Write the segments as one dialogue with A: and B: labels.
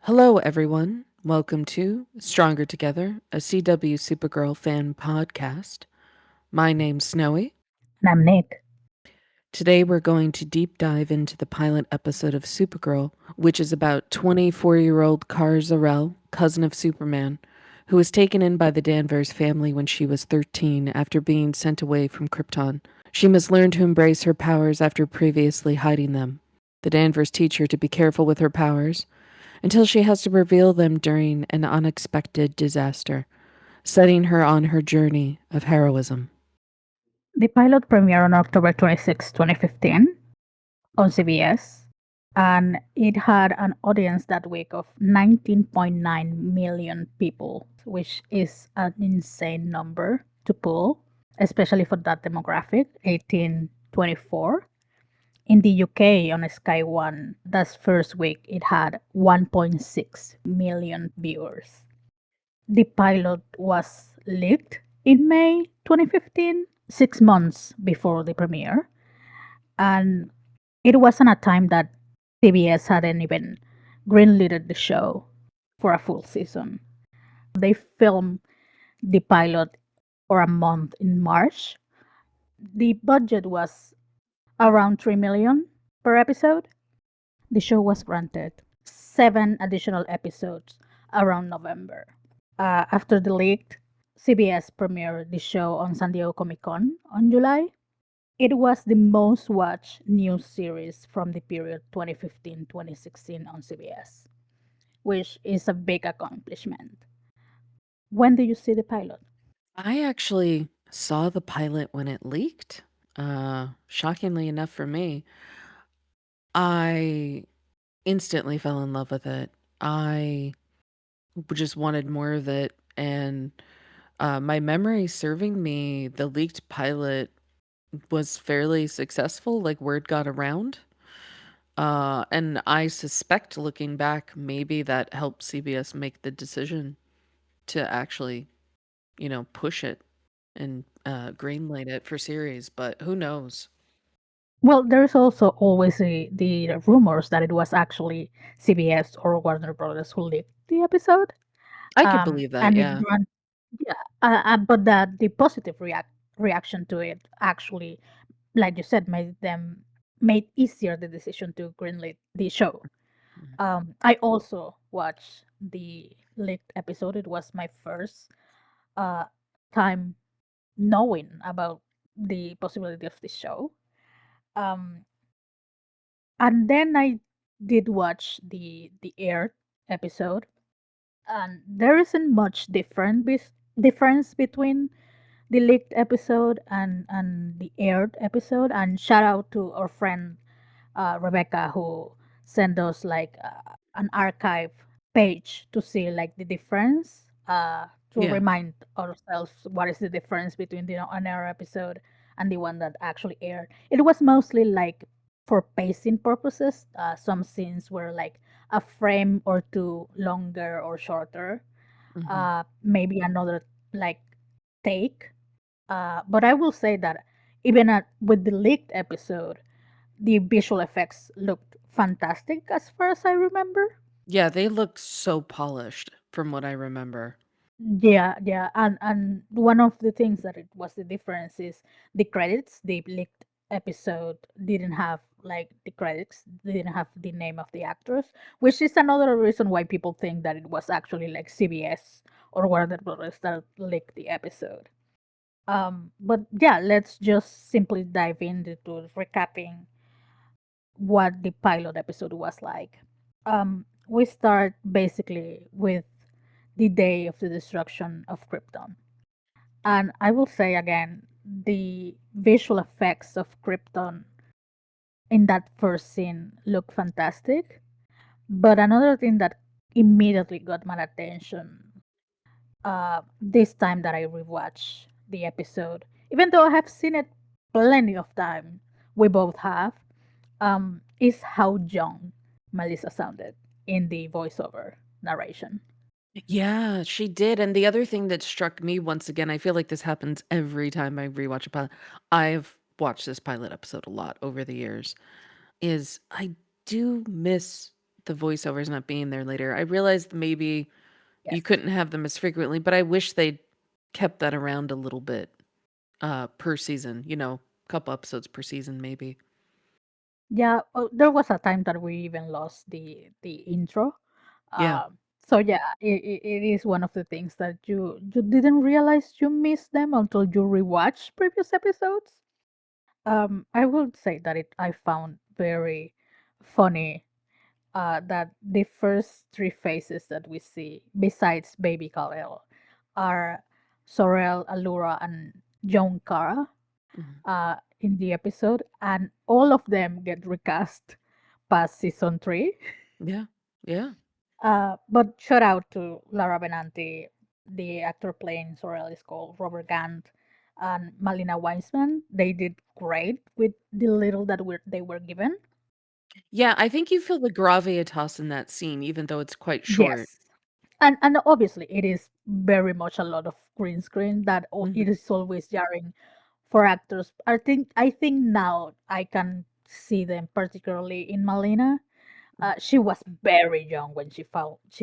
A: Hello, everyone. Welcome to Stronger Together, a CW Supergirl fan podcast. My name's Snowy.
B: And I'm Nick.
A: Today, we're going to deep dive into the pilot episode of Supergirl, which is about 24-year-old Kara Zor-El, cousin of Superman, who was taken in by the Danvers family when she was 13 after being sent away from Krypton. She must learn to embrace her powers after previously hiding them. The Danvers teach her to be careful with her powers until she has to reveal them during an unexpected disaster, setting her on her journey of heroism.
B: The pilot premiered on October 26, 2015 on CBS, and it had an audience that week of 19.9 million people, which is an insane number to pull, especially for that demographic, 18-24. In the UK on Sky One, that first week it had 1.6 million viewers. The pilot was leaked in May 2015, 6 months before the premiere, and it wasn't a time that CBS hadn't even greenlit the show for a full season. They filmed the pilot for a month in March. The budget was around 3 million per episode. The show was granted 7 additional episodes around November. After the leak, CBS premiered the show on San Diego Comic Con on July. It was the most watched news series from the period 2015-2016 on CBS, which is a big accomplishment. When did you see the pilot?
A: I actually saw the pilot when it leaked. Shockingly enough for me, I instantly fell in love with it. I just wanted more of it, and my memory serving me, the leaked pilot was fairly successful, like word got around. And I suspect looking back, maybe that helped CBS make the decision to actually, push it and greenlight it for series, but who knows?
B: Well, there's also always the rumors that it was actually CBS or Warner Brothers who leaked the episode.
A: I could believe that,
B: And it
A: yeah.
B: run, yeah, but that the positive reaction to it actually, like you said, made easier the decision to greenlit the show.
A: Mhm.
B: I also watched the leaked episode. It was my first uh, time knowing about the possibility of this show. Um, and then I did watch the aired episode, and there isn't much difference between the leaked episode and the aired episode. And shout out to our friend Rebecca, who sent us like an archive page to see like the difference, to
A: Yeah.
B: remind ourselves what is the difference between the on air episode and the one that actually aired. It was mostly like for pacing purposes. Some scenes were like a frame or two longer or shorter.
A: Mhm.
B: Maybe another like take. But I will say that even with the leaked episode, the visual effects looked fantastic as far as I remember.
A: Yeah, they look so polished from what I remember.
B: Yeah, yeah, and one of the things that it was the difference is the credits. The leaked episode didn't have like the credits, didn't have the name of the actors, which is another reason why people think that it was actually like CBS or Warner Brothers that leaked the episode. But yeah, let's just simply dive into recapping what the pilot episode was like. We start basically with the day of the destruction of Krypton. And I will say again, the visual effects of Krypton in that first scene look fantastic. But another thing that immediately got my attention, this time that I rewatched the episode, even though I have seen it plenty of time, we both have, is how young Melissa sounded in the voiceover narration.
A: Yeah, she did. And the other thing that struck me once again, I feel like this happens every time I rewatch a pilot. I've watched this pilot episode a lot over the years, is I do miss the voiceovers not being there later. I realized maybe you
B: Yes.
A: couldn't have them as frequently, but I wish they'd kept that around a little bit per season, a couple episodes per season maybe.
B: Yeah, there was a time that we even lost the intro.
A: Yeah.
B: So yeah, it is one of the things that you didn't realize you missed them until you rewatch previous episodes. I would say that I found very funny that the first three faces that we see, besides Baby Kal-El, are Sorel, Allura, and Joan Cara
A: Mhm.
B: in the episode, and all of them get recast past season three.
A: Yeah. Yeah.
B: But shout out to Lara Benanti, the actor playing Sorel is called Robert Gant, and Malina Weisman. They did great with the little that they were given.
A: Yeah, I think you feel the gravitas in that scene, even though it's quite short.
B: Yes. And obviously it is very much a lot of green screen that it
A: Mhm.
B: is always jarring for actors. I think now I can see them particularly in Malina. She was very young when she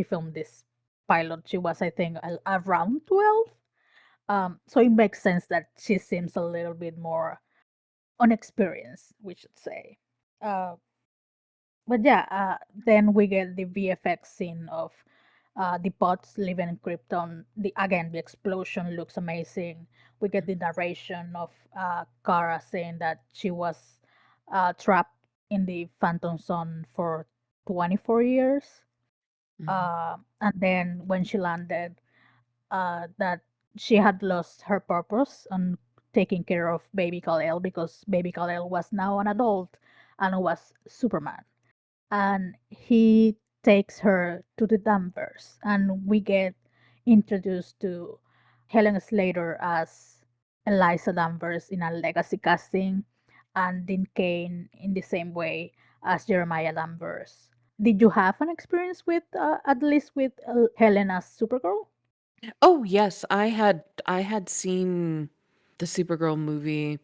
B: filmed this pilot. She was, I think, around 12. So it makes sense that she seems a little bit more unexperienced, we should say. Uh, but yeah, then we get the VFX scene of the bots living in Krypton. The explosion looks amazing. We get the narration of Kara saying that she was trapped in the Phantom Zone for 24 years.
A: Mhm.
B: And then when she landed, that she had lost her purpose on taking care of baby Kal-El because baby Kal-El was now an adult and was Superman. And he takes her to the Danvers, and we get introduced to Helen Slater as Eliza Danvers in a legacy casting, and Dean Kane in the same way as Jeremiah Danvers. Did you have an experience with, at least with Helen as Supergirl?
A: Oh, yes, I had seen the Supergirl movie,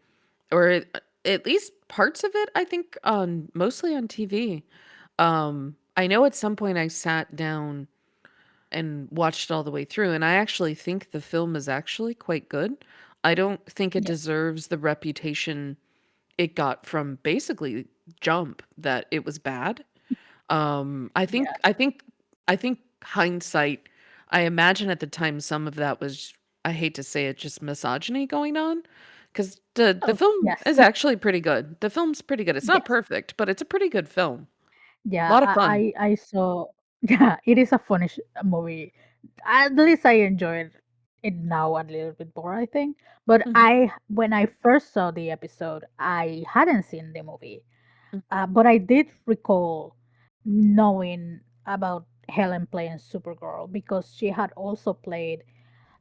A: or at least parts of it, I think, on mostly on TV. I know at some point I sat down and watched all the way through, and I actually think the film is actually quite good. I don't think it
B: Yes.
A: deserves the reputation it got from basically Jump that it was bad. I think
B: Yeah.
A: I think I think hindsight, I imagine at the time some of that was, I hate to say it, just misogyny going on, because the
B: Oh,
A: film
B: yes.
A: is actually pretty good. The film's pretty good. It's not
B: Yes.
A: perfect, but it's a pretty good film. A
B: Yeah,
A: lot of fun.
B: I saw. Yeah, it is a funny movie. At least I enjoyed it now a little bit more, I think. But
A: Mhm,
B: when I first saw the episode, I hadn't seen the movie.
A: mm,
B: But I did recall knowing about Helen playing Supergirl because she had also played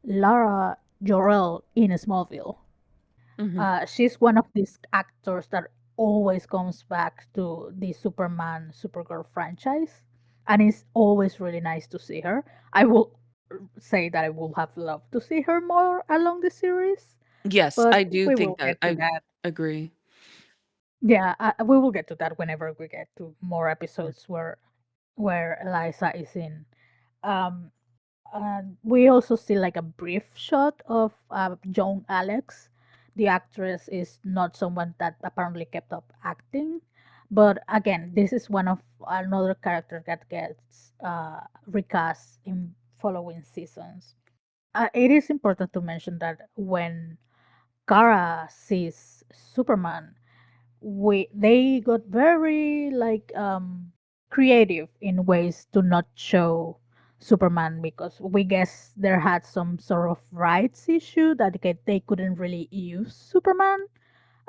B: Lara Jor-El in Smallville.
A: mhm.
B: She's one of these actors that always comes back to the Superman Supergirl franchise, and it's always really nice to see her. I will say that I would have loved to see her more along the series,
A: Yes,
B: but
A: I do
B: we
A: think
B: will
A: that.
B: get to
A: I
B: that.
A: agree.
B: Yeah, we will get to that whenever we get to more
A: Mm,
B: episodes where Eliza is in. Um, And we also see like a brief shot of Joan Alex. The actress is not someone that apparently kept up acting, but again, this is one of another character that gets recast in following seasons. It is important to mention that when Kara sees Superman, we they got very like creative in ways to not show Superman because we guess there had some sort of rights issue that they couldn't really use Superman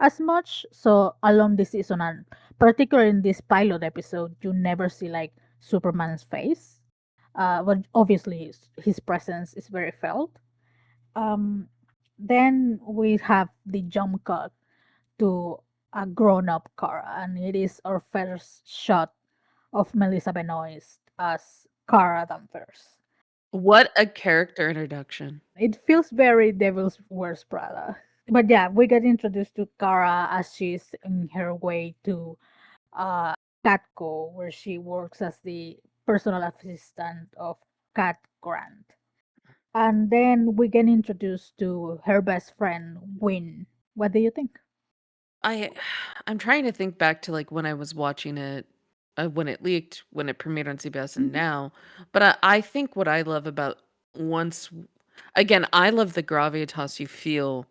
B: as much. So along this season and particularly in this pilot episode, you never see like Superman's face. But obviously his presence is very felt. Um, then we have the jump cut to a grown-up Kara, and it is our first shot of Melissa Benoist as Kara Danvers.
A: What a character introduction.
B: It feels very Devil's Wears Prada. But yeah, we get introduced to Kara as she's in her way to Catco, where she works as the personal assistant of Cat Grant. And then we get introduced to her best friend, Win. What do you think?
A: I I'm trying to think back to, like, when I was watching it, when it leaked, when it premiered on CBS and
B: Mhm.
A: now, but I think what I love about once again, I love the gravitas you feel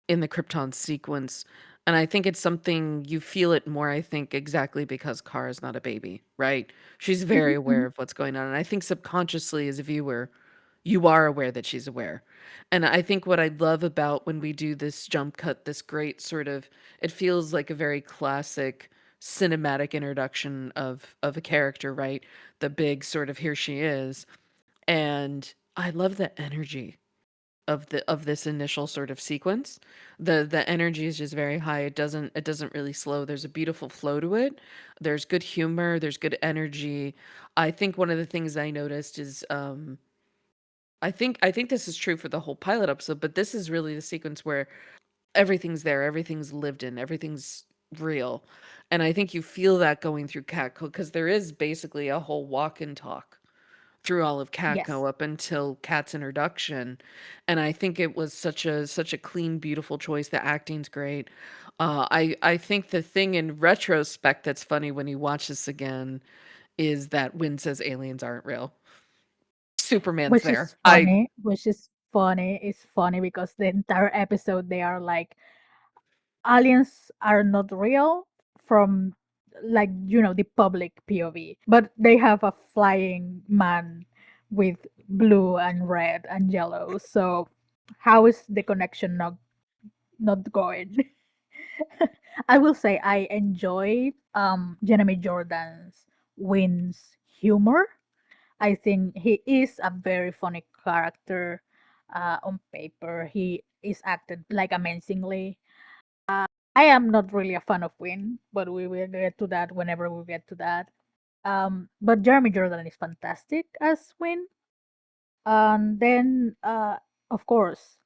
A: in the Krypton sequence, and I think it's something you feel it more, I think, exactly because Kara's not a baby, right? She's very
B: Mhm,
A: aware
B: mhm.
A: of what's going on, and I think subconsciously as a viewer, you are aware that she's aware. And I think what I love about when we do this jump cut, this great sort of it feels like a very classic cinematic introduction of a character, right? The big sort of here she is. And I love the energy of this initial sort of sequence. The energy is just very high. It doesn't really slow. There's a beautiful flow to it. There's good humor, there's good energy. I think one of the things I noticed is I think this is true for the whole pilot episode, but this is really the sequence where everything's there, everything's lived in, everything's real. And I think you feel that going through Catco because there is basically a whole walk and talk through all of
B: Yes,
A: Catco up until Cat's introduction. And I think it was such a clean, beautiful choice. The acting's great. I think the thing in retrospect that's funny when you watch this again is that Win says aliens aren't real. Superman's
B: which
A: there.
B: is
A: I
B: funny. Which is funny. It's funny because the entire episode they are like aliens are not real from like the public POV, but they have a flying man with blue and red and yellow. So how is the connection not going? I will say I enjoy Jeremy Jordan's Win's humor. I think he is a very funny character. On paper, he is acted like amazingly. I am not really a fan of Win, but we will get to that whenever we get to that. But Jeremy Jordan is fantastic as Win. And then, of course,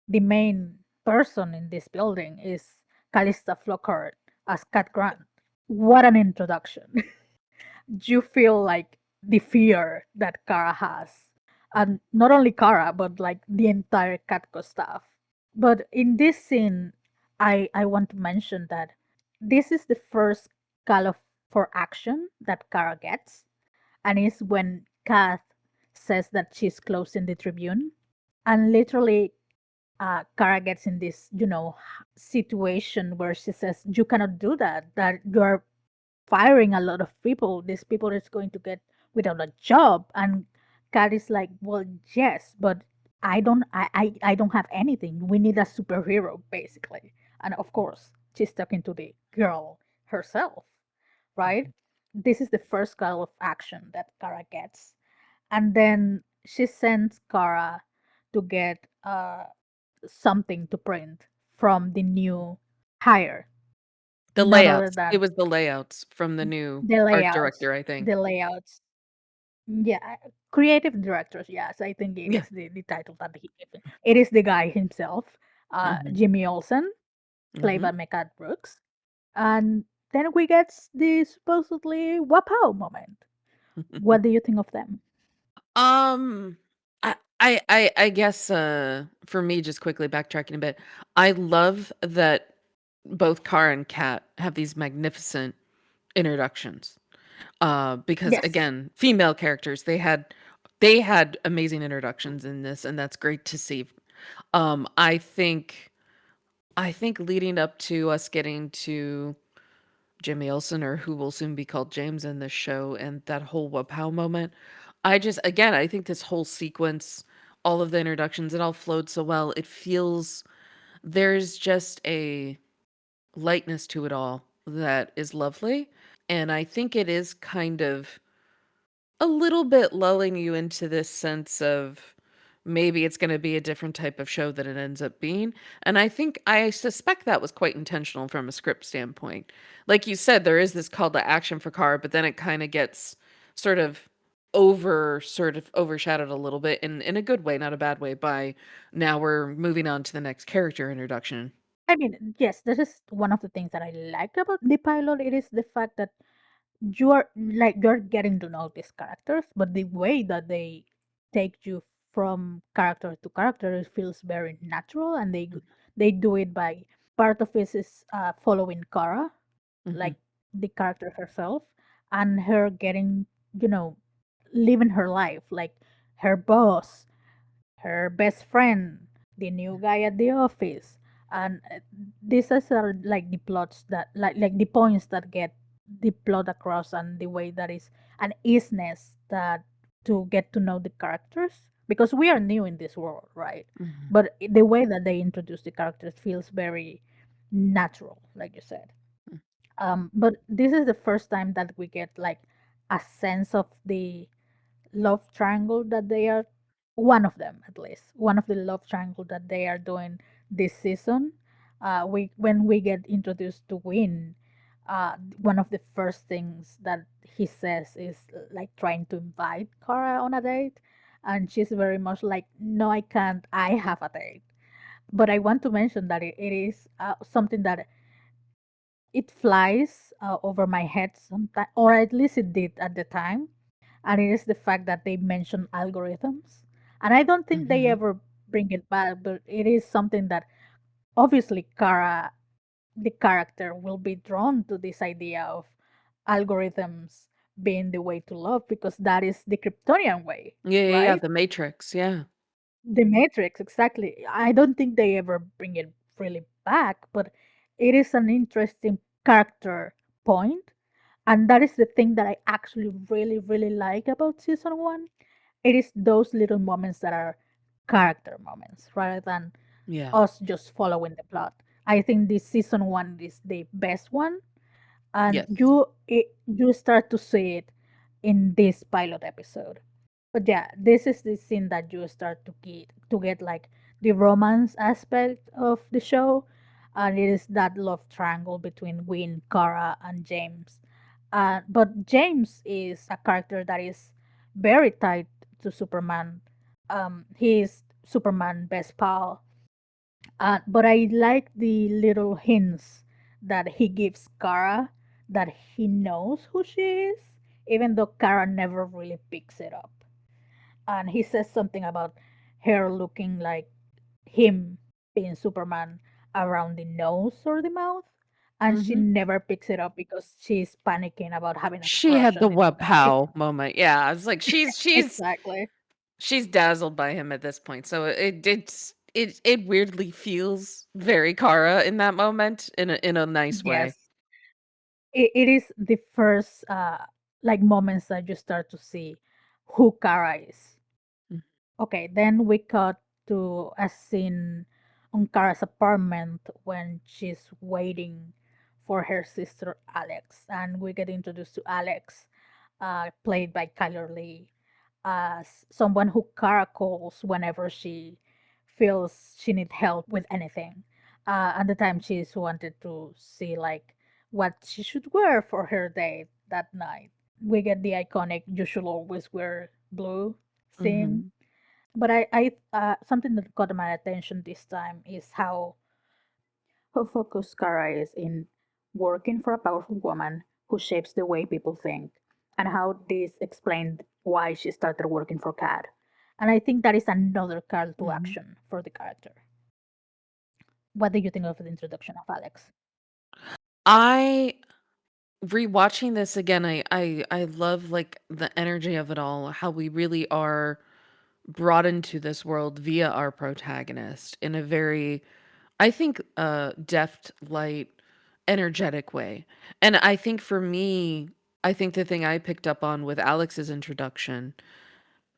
B: the main person in this building is Callista Flockhart as Cat Grant. What an introduction! You feel like the fear that Kara has, and not only Kara, but like the entire Catco staff. But in this scene, I want to mention that this is the first call of for action that Kara gets, and is when Kath says that she's closing the Tribune, and literally, Kara gets in this situation where she says, "You cannot do that. That you are firing a lot of people. These people is going to get without a job." And Kat is like, "Well, yes, but I don't have anything. We need a superhero, basically." And of course, she's talking to the girl herself, right? This is the first call of action that Kara gets. And then she sends Kara to get something to print from the new hire,
A: the
B: none other
A: layouts. It
B: than
A: was the layouts from the new
B: the
A: art
B: layouts.
A: director, I think.
B: The layouts. Yeah, creative directors. Yes, I think it
A: Yeah.
B: is the title that he gave. It is the guy himself,
A: Mhm.
B: Jimmy Olsen, played
A: Mhm.
B: by Mecca Brooks. And then we get the supposedly wapow moment. What do you think of them?
A: Um, I guess, for me, just quickly backtracking a bit, I love that both Car and Cat have these magnificent introductions. Because
B: Yes.
A: again, female characters, they had amazing introductions in this, and that's great to see. Um, I think I think leading up to us getting to Jimmy Olsen, or who will soon be called James in this show, and that whole Wapow moment, I think this whole sequence, all of the introductions, it all flowed so well. It feels there's just a lightness to it all that is lovely. And I think it is kind of a little bit lulling you into this sense of maybe it's going to be a different type of show than it ends up being. And I suspect that was quite intentional from a script standpoint. Like you said, there is this call to action for Car, but then it kind of gets sort of sort of overshadowed a little bit in a good way, not a bad way, by now we're moving on to the next character introduction.
B: I mean, yes, this is one of the things that I liked about the pilot. It is the fact that you're getting to know these characters, but the way that they take you from character to character, it feels very natural, and they do it by part of it is following Kara,
A: Mm-hmm.
B: like the character herself, and her getting, you know, living her life, like her boss, her best friend, the new guy at the office, and these are like the plots that like the points that get the plot across, and the way that is an easiness that to get to know the characters, because we are new in this world, right?
A: Mm-hmm.
B: But the way that they introduce the characters feels very natural, like you said. But this is the first time that we get like a sense of the love triangle that they are, one of them at least, one of the love triangle that they are doing this season. We when we get introduced to Win, one of the first things that he says is like trying to invite Kara on a date, and she's very much like, no, I can't, I have a date. But I want to mention that it is something that it flies over my head sometimes, or at least it did at the time, and it is the fact that they mention algorithms. And I don't think they
A: Mm-hmm.
B: ever bring it back, but it is something that obviously Kara, the character, will be drawn to this idea of algorithms being the way to love, because that is the Kryptonian way,
A: Yeah, yeah, yeah.
B: right?
A: The Matrix. Yeah.
B: The Matrix, exactly. I don't think they ever bring it really back, but it is an interesting character point. And that is the thing that I actually really, really like about season one. It is those little moments that are character moments rather than
A: Yeah.
B: us just following the plot. I think this season one is the best one, and
A: Yes.
B: you start to see it in this pilot episode. But yeah, this is the scene that you start to get like the romance aspect of the show, and it is that love triangle between Win, Kara, and James. But James is a character that is very tied to Superman. He is Superman best pal, but I like the little hints that he gives Kara, that he knows who she is, even though Kara never really picks it up. And he says something about her looking like him being Superman around the nose or the mouth. And she
A: Mm-hmm.
B: never picks it up because she's panicking about having a
A: She
B: crush
A: had
B: on
A: the
B: the new
A: what
B: guy.
A: pow moment. Yeah. It's like
B: Exactly.
A: she's dazzled by him at this point. So it weirdly feels very Kara in that moment in a nice way.
B: Yes. It is the first like moments that you start to see who Kara is.
A: Mm.
B: Okay, then we cut to a scene on Kara's apartment when she's waiting for her sister Alex, and we get introduced to Alex, played by Kyler Lee, as someone who Kara calls whenever she feels she needs help with anything. At the time, she's wanted to see like what she should wear for her date that night. We get the iconic "you should always wear blue" scene,
A: Mhm.
B: but I something that caught my attention this time is how focused Kara is in working for a powerful woman who shapes the way people think, and how this explained why she started working for Cat. And I think that is another call to
A: Mhm.
B: action for the character. What do you think of the introduction of Alex?
A: I rewatching this again, I love like the energy of it all, how we really are brought into this world via our protagonist in a very, I think, deft, light, energetic way. And I think for me, I think the thing I picked up on with Alex's introduction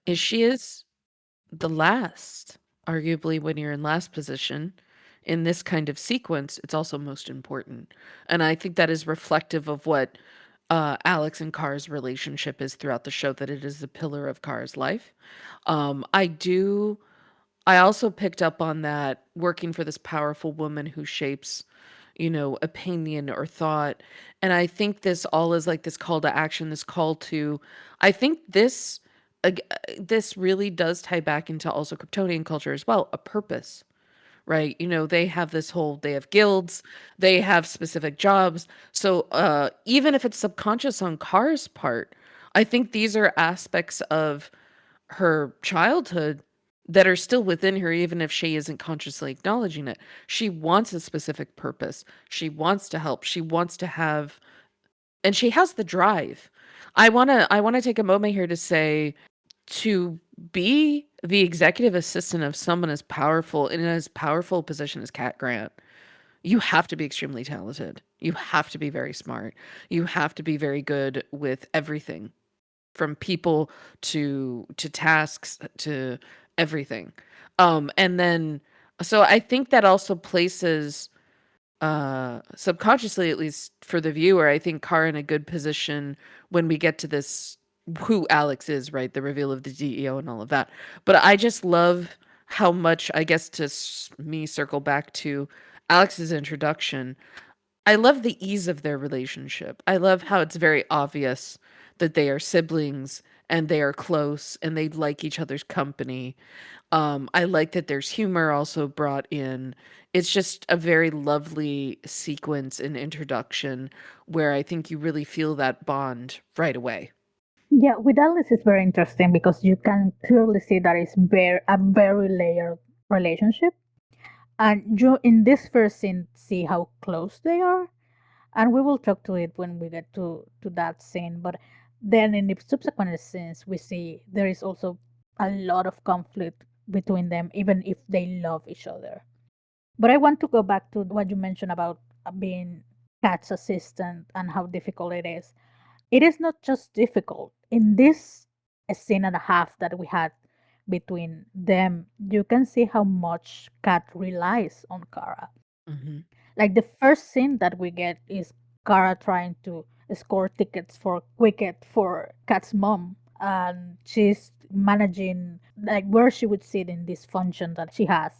A: is she is the last. Arguably, when you're in last position in this kind of sequence, it's also most important. And I think that is reflective of what Alex and Carr's relationship is throughout the show, that it is the pillar of Carr's life. I do I also picked up on that working for this powerful woman who shapes, opinion or thought. And I think this all is like this call to action, this call to, I think this really does tie back into also Kryptonian culture as well, a purpose, right? They have they have guilds, they have specific jobs. So even if it's subconscious on Kara's part, I think these are aspects of her childhood that are still within her, even if she isn't consciously acknowledging it. She wants a specific purpose. She wants to help. She wants to have, and she has the drive. I want to take a moment here to say, to be the executive assistant of someone as powerful in as powerful a position as Cat Grant, you have to be extremely talented. You have to be very smart. You have to be very good with everything, from people to tasks to everything. And then so I think that also places subconsciously, at least for the viewer, I think Kara in a good position when we get to this, who Alex is, right? The reveal of the DEO and all of that. But I just love how much, I guess, to me circle back to Alex's introduction. I love the ease of their relationship. I love how it's very obvious that they are siblings and they are close and they like each other's company. I like that there's humor also brought in. It's just a very lovely sequence and introduction where I think you really feel that bond right away.
B: Yeah, with Alice it's very interesting because you can clearly see that it's very layered relationship. And you in this first scene see how close they are. And we will talk to it when we get to that scene. But then in the subsequent scenes we see there is also a lot of conflict between them, even if they love each other. But I want to go back to what you mentioned about being Kat's assistant and how difficult it is. It is not just difficult. In this scene and a half that we had between them, you can see how much Kat relies on Kara.
A: Mhm.
B: Like the first scene that we get is Kara trying to score tickets for Wicket for Kat's mom. And she's managing like where she would sit in this function that she has.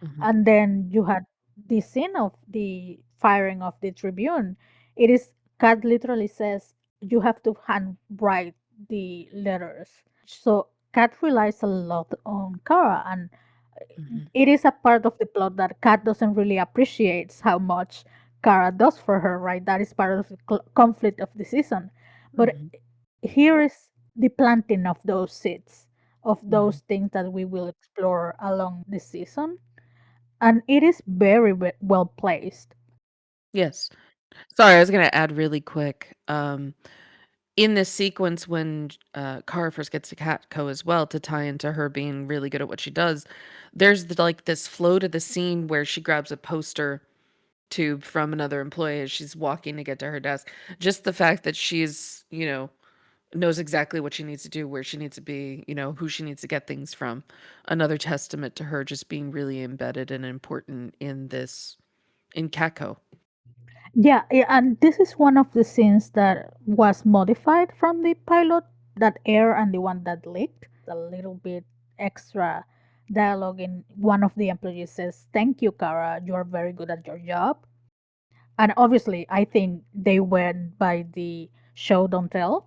A: Mhm.
B: And then you had the scene of the firing of the Tribune. It is Kat literally says you have to handwrite the letters. So Kat relies a lot on Kara, and
A: Mhm.
B: it is a part of the plot that Kat doesn't really appreciate how much Kara does for her. Right, that is part of the conflict of the season. But
A: Mhm.
B: here is the planting of those seeds, of those
A: Mhm.
B: things that we will explore along the season, and it is very well placed.
A: Yes. Sorry, I was gonna add really quick. In this sequence when Kara first gets to Catco as well, to tie into her being really good at what she does, there's like this flow to the scene where she grabs a poster tube from another employee as she's walking to get to her desk. Just the fact that she's, knows exactly what she needs to do, where she needs to be, who she needs to get things from. Another testament to her just being really embedded and important in Catco.
B: Yeah, and this is one of the scenes that was modified from the pilot that aired and the one that leaked. A little bit extra dialogue in one of the employees says, "Thank you, Kara. You are very good at your job." And obviously, I think they went by the show don't tell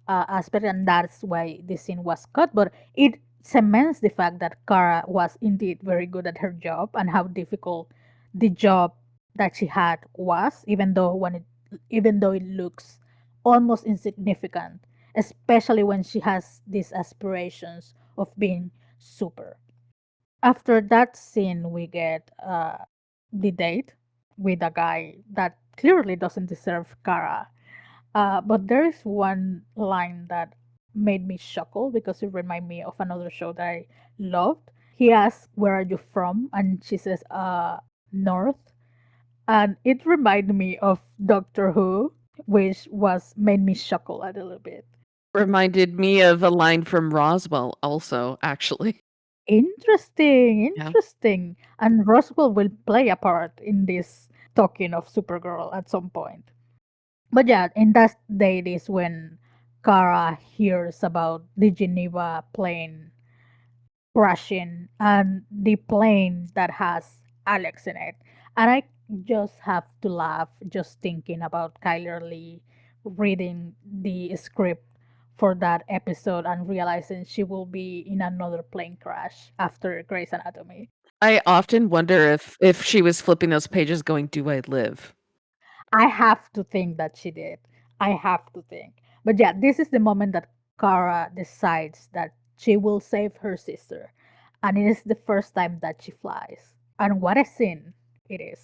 B: aspect, and that's why the scene was cut. But it cements the fact that Kara was indeed very good at her job and how difficult the job that she had was, even though it looks almost insignificant, especially when she has these aspirations of being super. After that scene, we get the date with a guy that clearly doesn't deserve Kara, but there is one line that made me chuckle because it reminded me of another show that I loved. He asks, "Where are you from?" And she says, North." And it reminded me of Doctor Who, which was made me chuckle a little bit.
A: Reminded me of a line from Roswell also, actually.
B: Interesting,
A: Yeah.
B: interesting. And Roswell will play a part in this talking of Supergirl at some point. But yeah, in that date is when Kara hears about the Geneva plane crashing and the plane that has Alex in it. And I just have to laugh just thinking about Kyler Lee reading the script for that episode and realizing she will be in another plane crash after Grey's Anatomy.
A: I often wonder if she was flipping those pages going, "Do I live?"
B: I have to think that she did. I have to think. But yeah, this is the moment that Kara decides that she will save her sister. And it is the first time that she flies. And what a scene it is.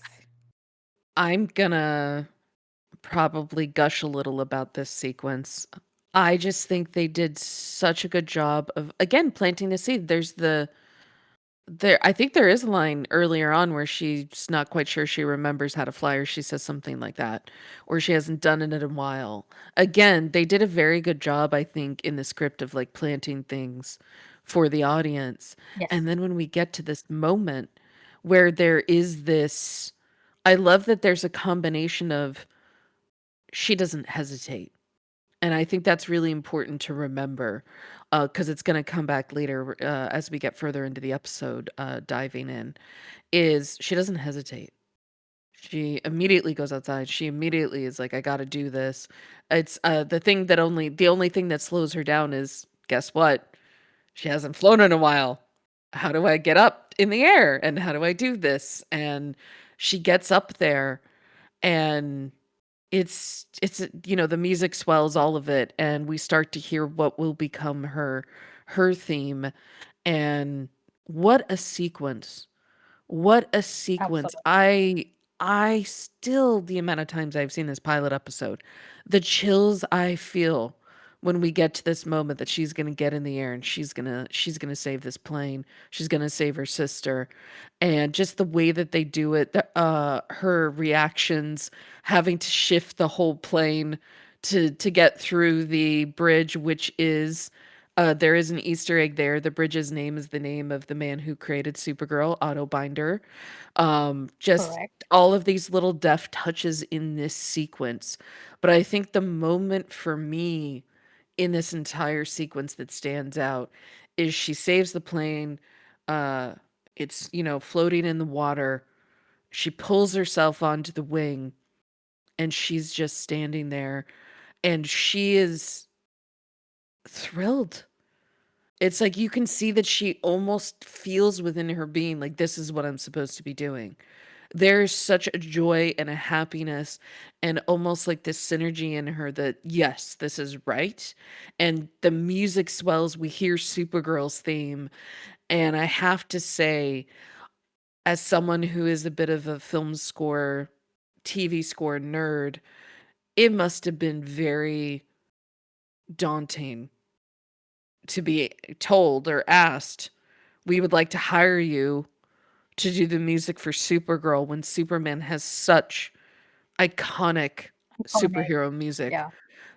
A: I'm gonna probably gush a little about this sequence. I just think they did such a good job of, again, planting the seed. I think there is a line earlier on where she's not quite sure she remembers how to fly, or she says something like that, or she hasn't done it in a while. Again, they did a very good job, I think, in the script of like planting things for the audience.
B: Yes,
A: And then when we get to this moment where there is this, I love that there's a combination of she doesn't hesitate. And I think that's really important to remember, because it's going to come back later, as we get further into the episode, diving in, is she doesn't hesitate. She immediately goes outside. She immediately is like, I got to do this. It's the only thing that slows her down is, guess what? She hasn't flown in a while. How do I get up in the air? And how do I do this? And she gets up there, and the music swells all of it, and we start to hear what will become her theme. And what a sequence. What a sequence.
B: absolutely.
A: I still, the amount of times I've seen this pilot episode, the chills I feel when we get to this moment that she's going to get in the air and she's going to save this plane. She's going to save her sister. And just the way that they do it, her reactions, having to shift the whole plane to get through the bridge, which is there is an Easter egg there. The bridge's name is the name of the man who created Supergirl, Otto Binder. Just
B: Correct.
A: all of these little deft touches in this sequence. But I think the moment for me in this entire sequence that stands out is she saves the plane. Uh, it's, floating in the water. She pulls herself onto the wing, and she's just standing there, and she is thrilled. It's like you can see that she almost feels within her being like, this is what I'm supposed to be doing. There's such a joy and a happiness and almost like this synergy in her that, yes, this is right. And the music swells. We hear Supergirl's theme. And I have to say, as someone who is a bit of a film score, TV score nerd, it must have been very daunting to be told or asked, we would like to hire you to do the music for Supergirl when Superman has such iconic
B: Iconic.
A: superhero music,
B: Yeah.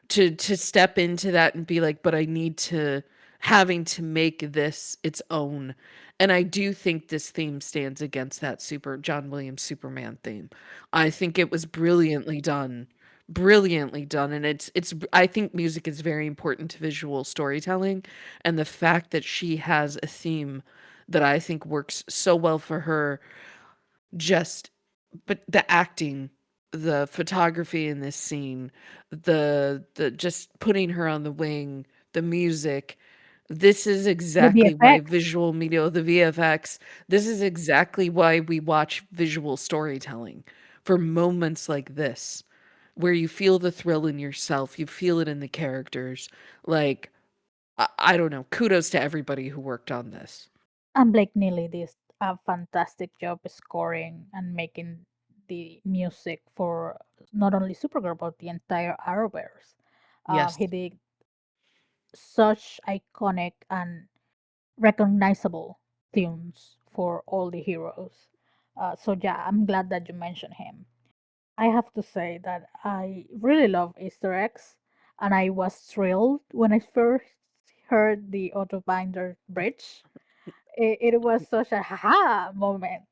A: to step into that and be like, but I need to, having to make this its own. And I do think this theme stands against that super John Williams Superman theme. I think it was brilliantly done. Brilliantly done. And it's I think music is very important to visual storytelling, and the fact that she has a theme that I think works so well for her, just but the acting, the photography in this scene, the just putting her on the wing, the music, this is
B: The
A: exactly why
B: VFX.
A: visual media, the VFX, this is exactly why we watch visual storytelling, for moments like this where you feel the thrill in yourself, you feel it in the characters. Like, I don't know, kudos to everybody who worked on this.
B: And Blake Neely did a fantastic job scoring and making the music for not only Supergirl but the entire Arrowverse.
A: Yes.
B: He did such iconic and recognizable tunes for all the heroes. So yeah, I'm glad that you mentioned him. I have to say that I really love Easter eggs, and I was thrilled when I first heard the Autobinder bridge. It was such a haha moment.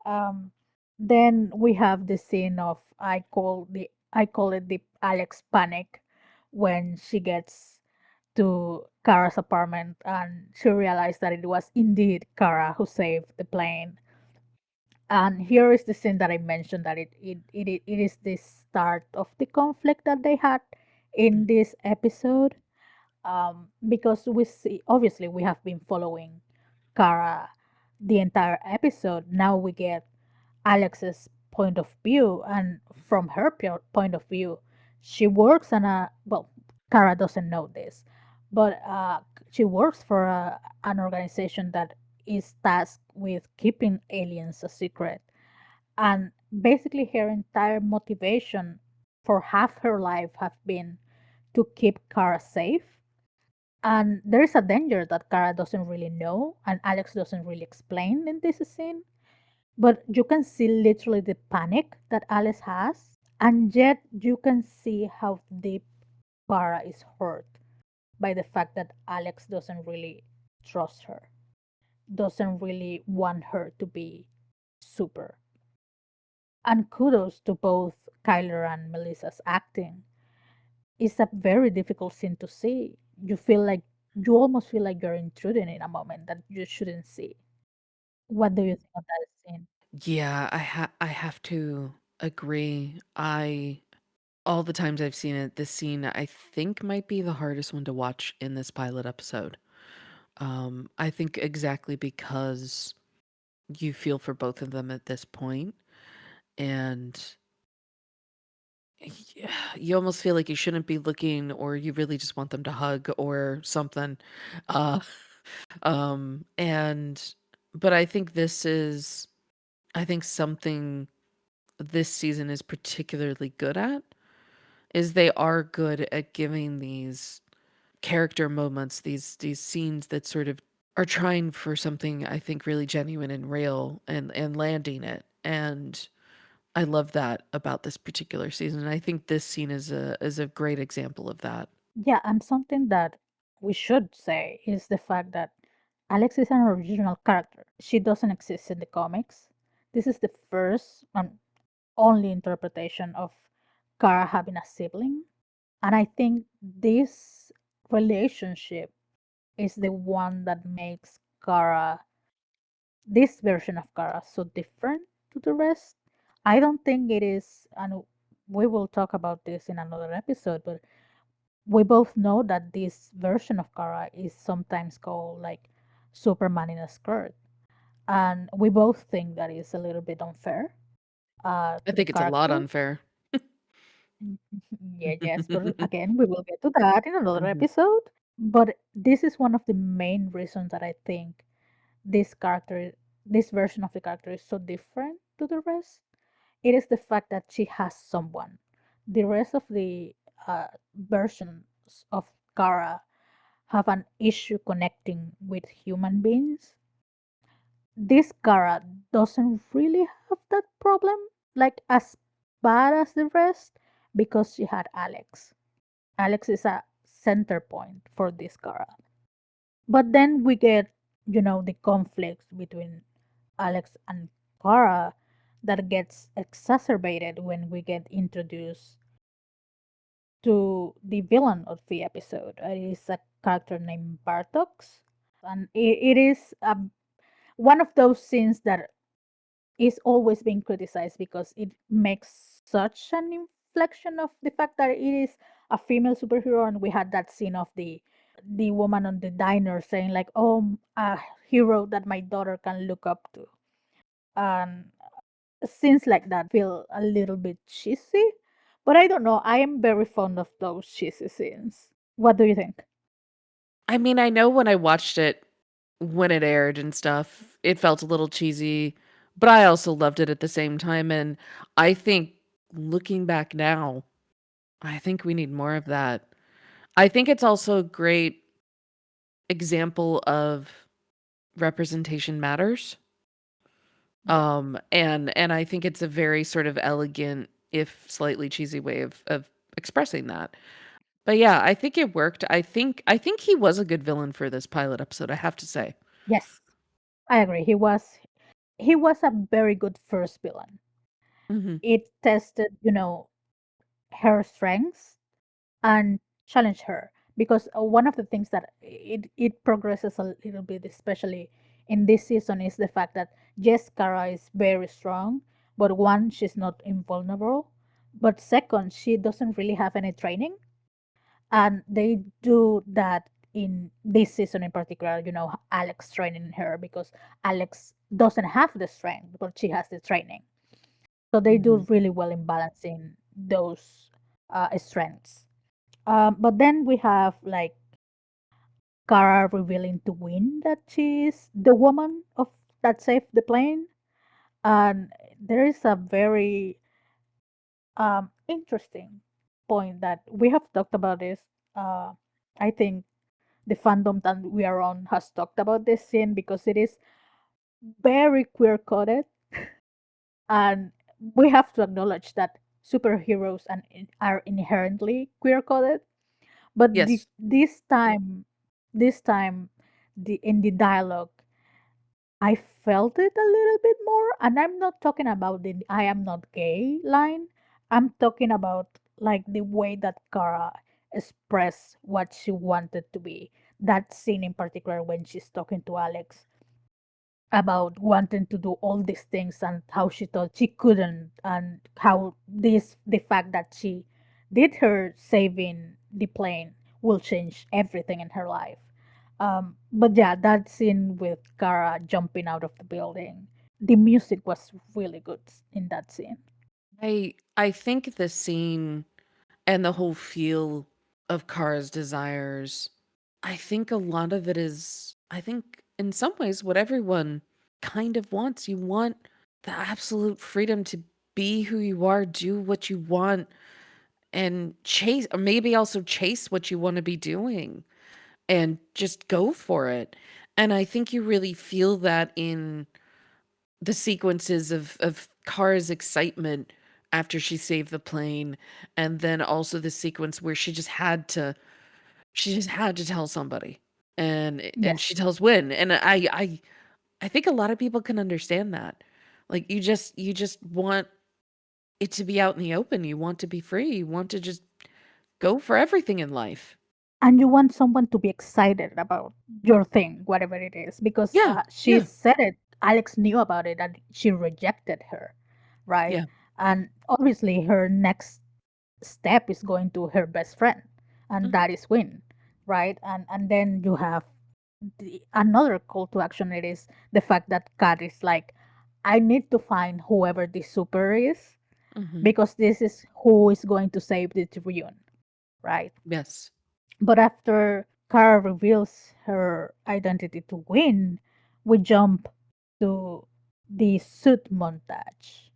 B: Um, then we have the scene of I call it the Alex panic when she gets to Kara's apartment and she realized that it was indeed Kara who saved the plane. And here is the scene that I mentioned that it is the start of the conflict that they had in this episode. because we see, obviously we have been following Kara the entire episode. Now we get Alex's point of view, and from her point of view, she works on a, well, Kara doesn't know this, but she works for an organization that is tasked with keeping aliens a secret. And basically, her entire motivation for half her life have been to keep Kara safe. And there is a danger that Kara doesn't really know, and Alex doesn't really explain in this scene. But you can see literally the panic that Alice has, and yet you can see how deep Kara is hurt by the fact that Alex doesn't really trust her, doesn't really want her to be super. And kudos to both Kyler and Melissa's acting. It's a very difficult scene to see. You feel like you almost feel like you're intruding in a moment that you shouldn't see. What do you think of that scene?
A: Yeah, I have to agree. I all the times I've seen it, this scene I think might be the hardest one to watch in this pilot episode. I think exactly because you feel for both of them at this point, and you almost feel like you shouldn't be looking, or you really just want them to hug or something. Uh, and but I think I think something this season is particularly good at is they are good at giving these character moments, these scenes that sort of are trying for something I think really genuine and real and landing it. And I love that about this particular season. And I think this scene is a great example of that.
B: Yeah, and something that we should say is the fact that Alex is an original character. She doesn't exist in the comics. This is the first and only interpretation of Kara having a sibling. And I think this relationship is the one that makes Kara, this version of Kara, so different to the rest. I don't think it is, and we will talk about this in another episode, but we both know that this version of Kara is sometimes called like Superman in a skirt. And we both think that is a little bit unfair
A: I
B: to the
A: think it's a lot
B: character.
A: unfair.
B: Yeah, yes, but again, we will get to that in another
A: Mhm.
B: episode. But this is one of the main reasons that I think this character, this version of the character is so different to the rest. It is the fact that she has someone. The rest of the versions of Kara have an issue connecting with human beings. This Kara doesn't really have that problem, like as bad as the rest, because she had Alex. Alex is a center point for this Kara. But then we get, the conflicts between Alex and Kara that gets exacerbated when we get introduced to the villain of the episode. It is a character named Bartox. And it is one of those scenes that is always being criticized because it makes such an inflection of the fact that it is a female superhero, and we had that scene of the woman on the diner saying like, "Oh, a hero that my daughter can look up to," and scenes like that feel a little bit cheesy. But I don't know. I am very fond of those cheesy scenes. What do you think?
A: I mean, I know when I watched it when it aired and stuff, it felt a little cheesy, but I also loved it at the same time. And I think looking back now, I think we need more of that. I think it's also a great example of representation matters.
B: Yeah.
A: And I think it's a very sort of elegant, if slightly cheesy way of expressing that. But yeah, I think it worked. I think he was a good villain for this pilot episode, I have to say.
B: Yes, I agree. He was a very good first villain.
A: Mhm.
B: It tested, her strengths and challenge her, because one of the things that it progresses a little bit, especially in this season, is the fact that yes, Kara is very strong, but one, she's not invulnerable, but second, she doesn't really have any training. And they do that in this season in particular, you know, Alex training her because Alex doesn't have the strength, but she has the training. So they do
A: Mhm.
B: really well in balancing those strengths. But then we have like Kara revealing to Win that she's the woman of that saved the plane. And there is a very interesting point that we have talked about this. Uh, I think the fandom that we are on has talked about this scene because it is very queer coded, and we have to acknowledge that superheroes are inherently queer coded. But
A: Yes.
B: this time, the in the dialogue, I felt it a little bit more, and I'm not talking about the "I am not gay" line. I'm talking about like the way that Kara expressed what she wanted to be. That scene in particular when she's talking to Alex about wanting to do all these things and how she thought she couldn't, and how the fact that she did her saving the plane will change everything in her life. But yeah, that scene with Kara jumping out of the building, the music was really good in that scene.
A: I think the scene and the whole feel of Kara's desires, I think a lot of it is, I think in some ways what everyone kind of wants. You want the absolute freedom to be who you are, do what you want, and chase, or maybe also chase what you want to be doing and just go for it. And I think you really feel that in the sequences of Kara's excitement after she saved the plane, and then also the sequence where she just had to tell somebody, and she
B: Yes.
A: tells Win, and I think a lot of people can understand that. Like you just want it to be out in the open. You want to be free. You want to just go for everything in life.
B: And you want someone to be excited about your thing, whatever it is, because
A: Yeah,
B: she
A: yeah,
B: said it. Alex knew about it and she rejected her, right?
A: yeah.
B: And obviously, her next step is going to her best friend, and
A: Mhm.
B: that is Win, right? And then you have another call to action. It is the fact that Kat is like, I need to find whoever this super is
A: Mhm.
B: because this is who is going to save the Tribune, right?
A: Yes.
B: But after Kara reveals her identity to Win, we jump to the suit montage.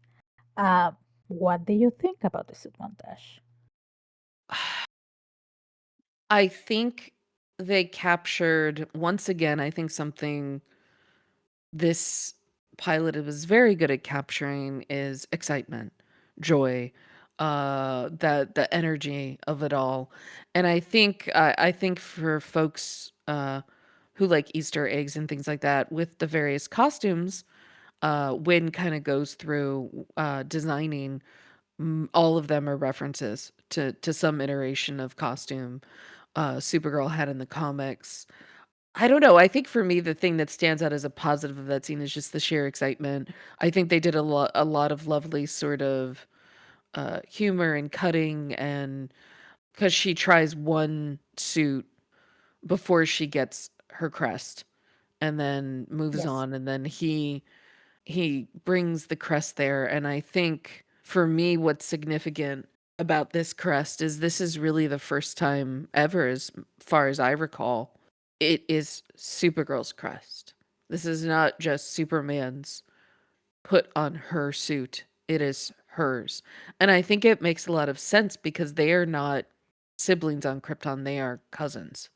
B: Uh, what do you think about the suit montage?
A: I think they captured once again, I think something this pilot was very good at capturing is excitement, joy, the energy of it all. And I think for folks who like Easter eggs and things like that with the various costumes, Win kind of goes through designing. All of them are references to some iteration of costume Supergirl had in the comics. I don't know. I think for me, the thing that stands out as a positive of that scene is just the sheer excitement. I think they did a lot of lovely sort of humor and cutting, and because she tries one suit before she gets her crest, and then moves
B: Yes.
A: on, and then he brings the crest there. And I think for me, what's significant about this crest is this is really the first time ever, as far as I recall, it is Supergirl's crest. This is not just Superman's put on her suit. It is hers. And I think it makes a lot of sense because they are not siblings on Krypton, they are cousins.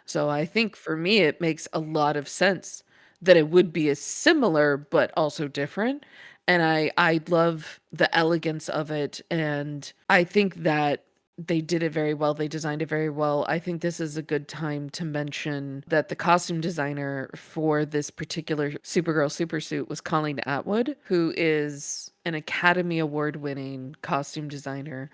A: So I think for me, it makes a lot of sense that it would be a similar but also different. And I love the elegance of it. And I think that they did it very well. They designed it very well. I think this is a good time to mention that the costume designer for this particular Supergirl supersuit was Colleen Atwood, who is an Academy Award winning costume designer.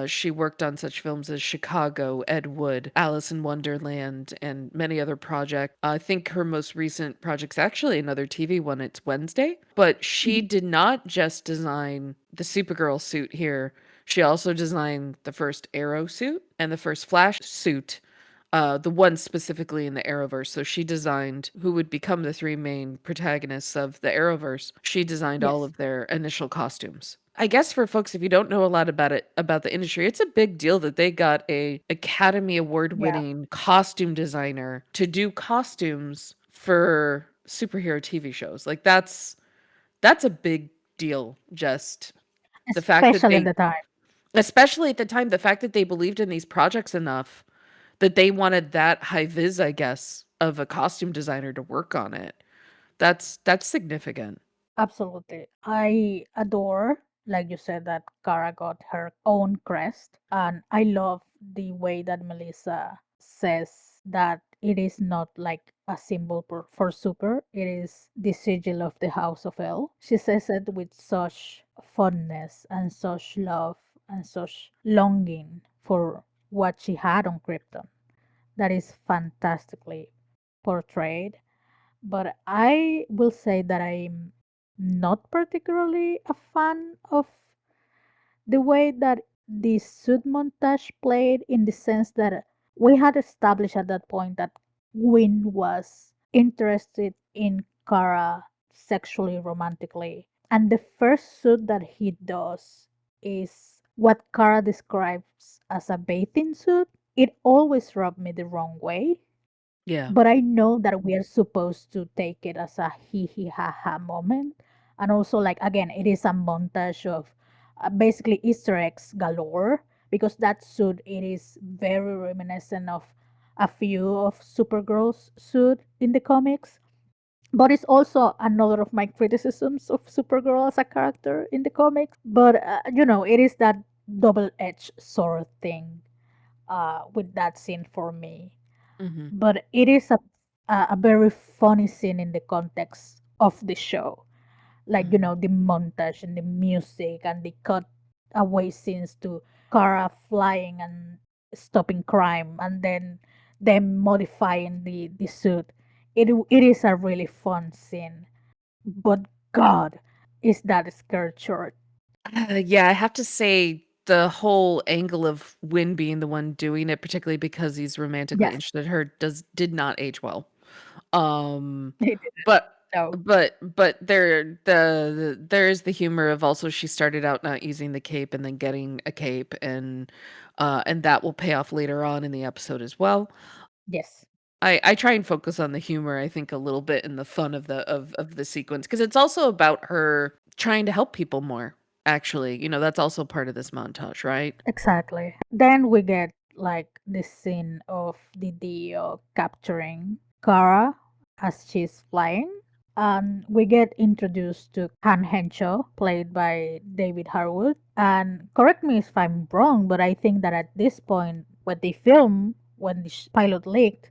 A: She worked on such films as Chicago, Ed Wood, Alice in Wonderland, and many other projects. I think her most recent project's actually another TV one. It's Wednesday. But she
B: Mhm.
A: did not just design the Supergirl suit here. She also designed the first Arrow suit and the first Flash suit, the one specifically in the Arrowverse. So she designed who would become the three main protagonists of the Arrowverse. She designed all
B: Yes.
A: of their initial costumes. I guess for folks, if you don't know a lot about it, about the industry, it's a big deal that they got a Academy Award
B: Yeah.
A: winning costume designer to do costumes for superhero TV shows. Like that's a big deal. Just the fact that
B: Especially at
A: they,
B: the time.
A: especially at the time, the fact that they believed in these projects enough that they wanted that high vis, I guess, of a costume designer to work on it. That's significant.
B: Absolutely. I adore, like you said, that Kara got her own crest. And I love the way that Melissa says that it is not like a symbol for super, it is the sigil of the House of L. She says it with such fondness and such love and such longing for what she had on Krypton. That is fantastically portrayed, but I will say that I'm not particularly a fan of the way that the suit montage played, in the sense that we had established at that point that Gwyn was interested in Kara sexually, romantically. And the first suit that he does is what Kara describes as a bathing suit. It always rubbed me the wrong way,
A: Yeah.
B: but I know that we are supposed to take it as a hee hee ha ha moment. And also, like, again, it is a montage of basically Easter eggs galore, because that suit, it is very reminiscent of a few of Supergirl's suit in the comics. But it's also another of my criticisms of Supergirl as a character in the comics. But it is that double-edged sword thing with that scene for me.
A: Mhm.
B: But it is a very funny scene in the context of the show, like,
A: Mhm.
B: the montage and the music and the cut away scenes to Kara flying and stopping crime, and then them modifying the suit. It is a really fun scene, but God, is that skirt short.
A: Yeah, I have to say the whole angle of Win being the one doing it, particularly because he's romantically
B: Yes.
A: interested in her, did not age well. Um,
B: It didn't.
A: but
B: So
A: but there is the humor of also she started out not using the cape and then getting a cape, and that will pay off later on in the episode as well.
B: yes.
A: I try and focus on the humor, I think, a little bit in the fun of the sequence, because it's also about her trying to help people more, actually. That's also part of this montage, right?
B: Exactly. Then we get like this scene of the Dio capturing Kara as she's flying. And we get introduced to Han Henshaw, played by David Harwood. And correct me if I'm wrong, but I think that at this point, when they film, when the pilot leaked,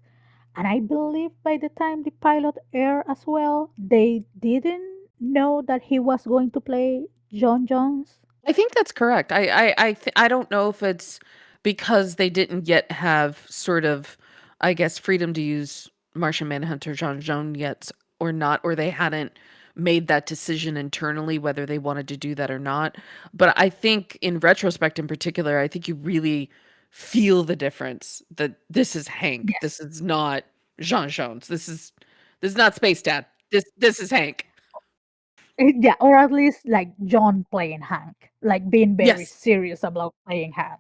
B: and I believe by the time the pilot aired as well, they didn't know that he was going to play John Jones.
A: I think that's correct. I don't know if it's because they didn't yet have sort of, I guess, freedom to use Martian Manhunter John Joan yet or not, or they hadn't made that decision internally whether they wanted to do that or not. But I think in retrospect in particular, I think you really feel the difference that this is Hank.
B: Yes.
A: This is not Jean Jones. This is not Space Dad. This is Hank.
B: Yeah, or at least like John playing Hank, like being very
A: Yes.
B: serious about playing Hank.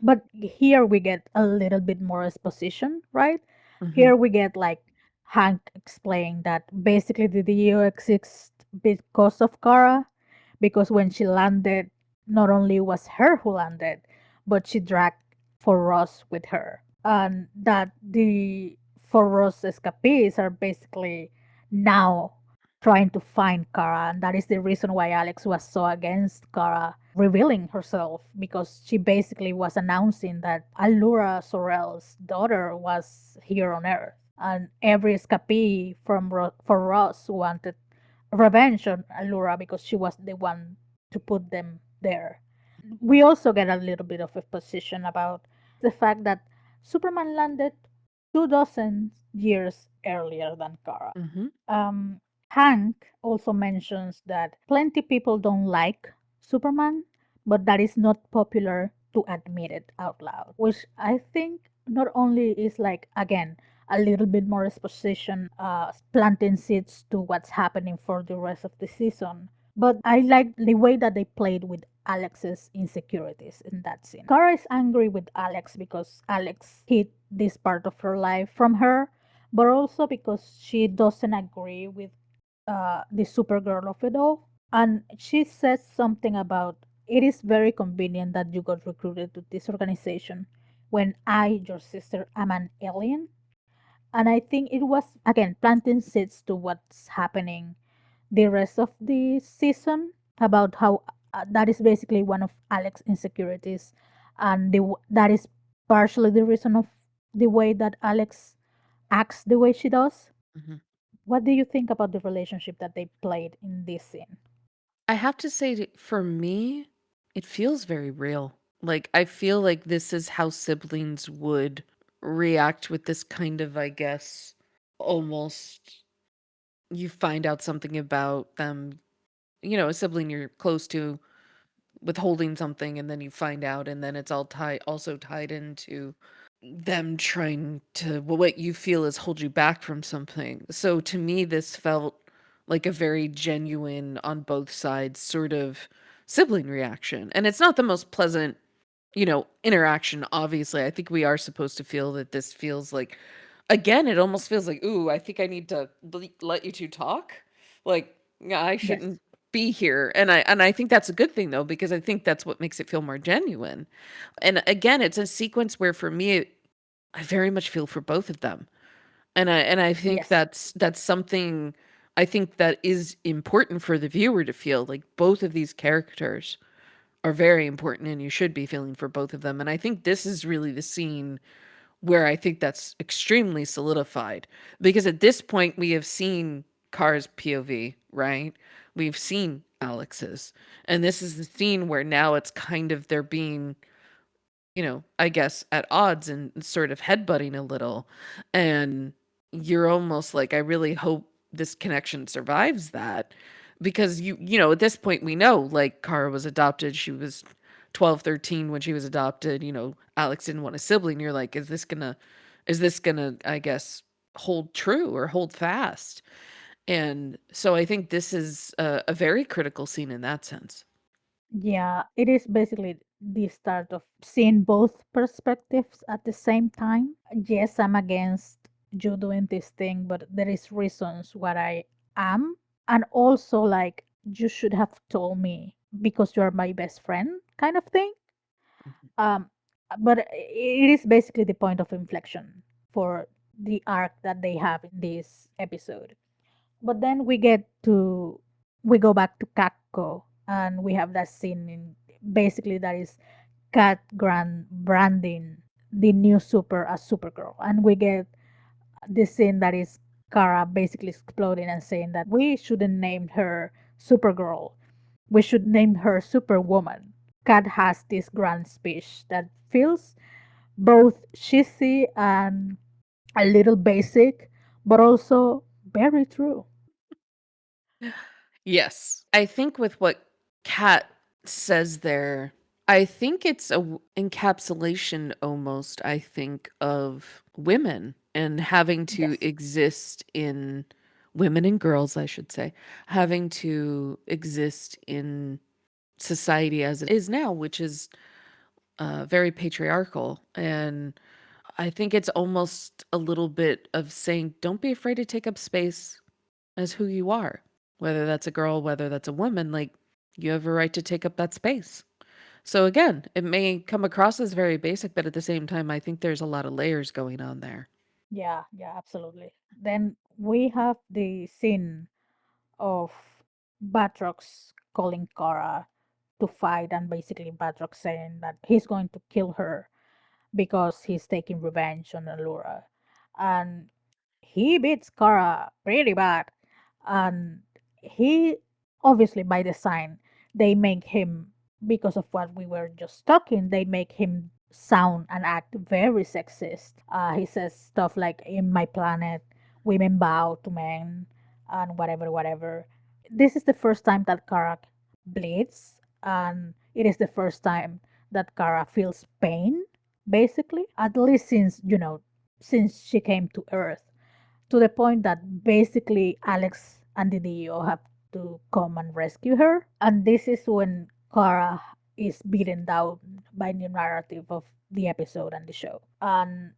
B: But here we get a little bit more exposition, right?
A: Hmm.
B: Here we get like Hank explaining that basically the DEO exists because of Kara, because when she landed, not only was her who landed, but she dragged for Ross with her. And that the for Ross escapees are basically now trying to find Kara, and that is the reason why Alex was so against Kara revealing herself, because she basically was announcing that Allura Sorel's daughter was here on Earth, and every escapee for Ross wanted revenge on Allura because she was the one to put them there. We also get a little bit of a position about the fact that Superman landed 2 dozen years earlier than Kara.
A: Hmm.
B: um, Hank also mentions that plenty people don't like Superman but that is not popular to admit it out loud, which I think not only is like, again, a little bit more exposition, planting seeds to what's happening for the rest of the season, but I like the way that they played with Alex's insecurities in that scene. Kara is angry with Alex because Alex hid this part of her life from her, but also because she doesn't agree with the Supergirl of it all. And she says something about it is very convenient that you got recruited to this organization when I, your sister, am an alien. And I think it was, again, planting seeds to what's happening the rest of the season about how that is basically one of Alex's insecurities. And that is partially the reason of the way that Alex acts the way she does.
A: Mhm.
B: What do you think about the relationship that they played in this scene?
A: I have to say, for me, it feels very real. Like, I feel like this is how siblings would react with this kind of, I guess, almost you find out something about them, a sibling you're close to withholding something, and then you find out, and then it's all also tied into them trying to, well, what you feel is hold you back from something. So to me, this felt like a very genuine, on both sides, sort of sibling reaction. And it's not the most pleasant, interaction, obviously. I think we are supposed to feel that this feels like, again, it almost feels like, ooh, I think I need to let you two talk. Like, yeah, I
B: Yes.
A: shouldn't be here. And I think that's a good thing though, because I think that's what makes it feel more genuine. And again, it's a sequence where for me I very much feel for both of them. And I think
B: Yes.
A: that's something I think that is important for the viewer to feel. Like, both of these characters are very important and you should be feeling for both of them. And I think this is really the scene where I think that's extremely solidified, because at this point we have seen Car's POV, right? We've seen Alex's. And this is the scene where now it's kind of they're being, I guess, at odds and sort of headbutting a little. And you're almost like, I really hope this connection survives that. Because at this point we know, like, Kara was adopted. She was 12, 13 when she was adopted. Alex didn't want a sibling. You're like, is this gonna, I guess, hold true or hold fast? And so I think this is a very critical scene in that sense.
B: Yeah, it is basically the start of seeing both perspectives at the same time. Yes, I'm against you doing this thing, but there is reasons what I am. And also like you should have told me because you're my best friend kind of thing.
A: Mhm.
B: Um but it is basically the point of inflection for the arc that they have in this episode. But then we go back to Kakko and we have that scene in basically that is Kat Grant branding the new super as Supergirl. And we get this scene that is Kara basically exploding and saying that we shouldn't name her Supergirl. We should name her Superwoman. Kat has this grand speech that feels both cheesy and a little basic, but also very true.
A: Yes. I think with what Kat says there, I think it's encapsulation almost, I think, of women and having to
B: Yes.
A: exist in women and girls, I should say, having to exist in society as it is now, which is very patriarchal. And I think it's almost a little bit of saying, don't be afraid to take up space as who you are, whether that's a girl, whether that's a woman, like, you have a right to take up that space. So again, it may come across as very basic, but at the same time, I think there's a lot of layers going on there.
B: Yeah, yeah, absolutely. Then we have the scene of Batrox calling Kara to fight, and basically Batrox saying that he's going to kill her because he's taking revenge on Allura. And he beats Kara pretty bad. And he, obviously, by design, they make him, because of what we were just talking, they make him sound and act very sexist. He says stuff like, in my planet, women bow to men, and whatever, whatever. This is the first time that Kara bleeds. and it is the first time that Kara feels pain, basically, at least since she came to Earth, to the point that basically Alex and the DEO have to come and rescue her. And this is when Kara is beaten down by the narrative of the episode and the show. And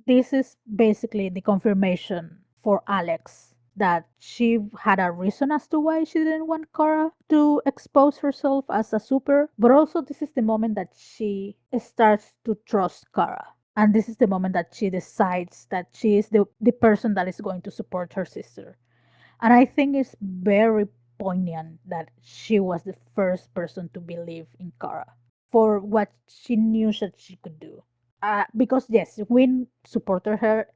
B: this is basically the confirmation for Alex that she had a reason as to why she didn't want Kara to expose herself as a super, but also this is the moment that she starts to trust Kara. And this is the moment that she decides that she is the person that is going to support her sister. And I think it's very poignant that she was the first person to believe in Kara for what she knew that she could do. Because yes, Win supported her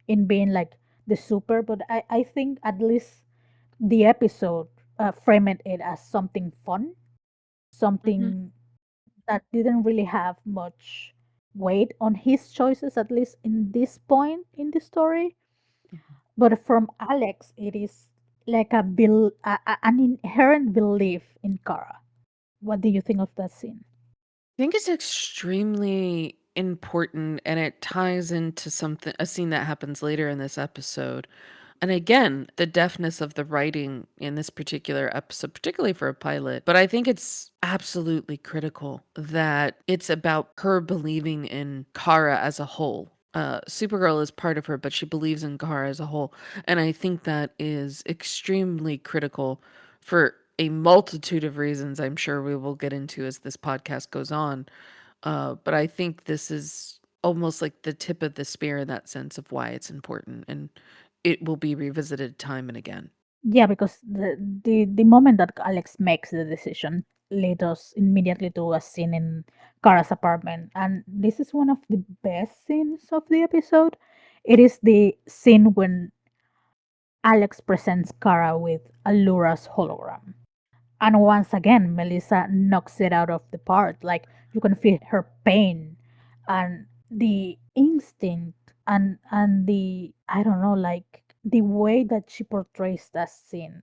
B: in being like the super, but I think at least the episode framed it as something fun,
A: Hmm.
B: something that didn't really have much weight on his choices, at least in this point in the story. But from Alex, it is like an inherent belief in Kara. What do you think of that scene?
A: I think it's extremely important and it ties into something a scene that happens later in this episode. And again, the deftness of the writing in this particular episode, particularly for a pilot, but I think it's absolutely critical that it's about her believing in Kara as a whole. Supergirl is part of her, but she believes in Kara as a whole. And I think that is extremely critical for a multitude of reasons I'm sure we will get into as this podcast goes on. But I think this is almost like the tip of the spear in that sense of why it's important. And it will be revisited time and again.
B: Yeah, because the moment that Alex makes the decision leads us immediately to a scene in Kara's apartment, and this is one of the best scenes of the episode. It is the scene when Alex presents Kara with Allura's hologram. And once again, Melissa knocks it out of the park. Like you can feel her pain and the instinct and the I don't know, like the way that she portrays that scene.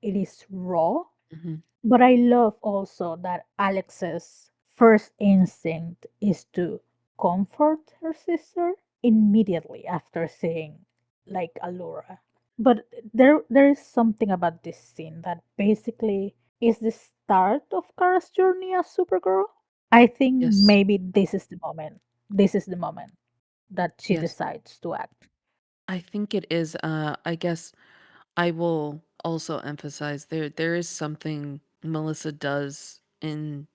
B: It is raw,
A: Mhm.
B: but I love also that Alex's first instinct is to comfort her sister immediately after seeing like Allura. But there is something about this scene that basically is the start of Kara's journey as Supergirl. I think
A: Yes.
B: maybe this is the moment. This is the moment that she
A: Yes.
B: decides to act.
A: I think it is. I guess I will also emphasize there is something Melissa does in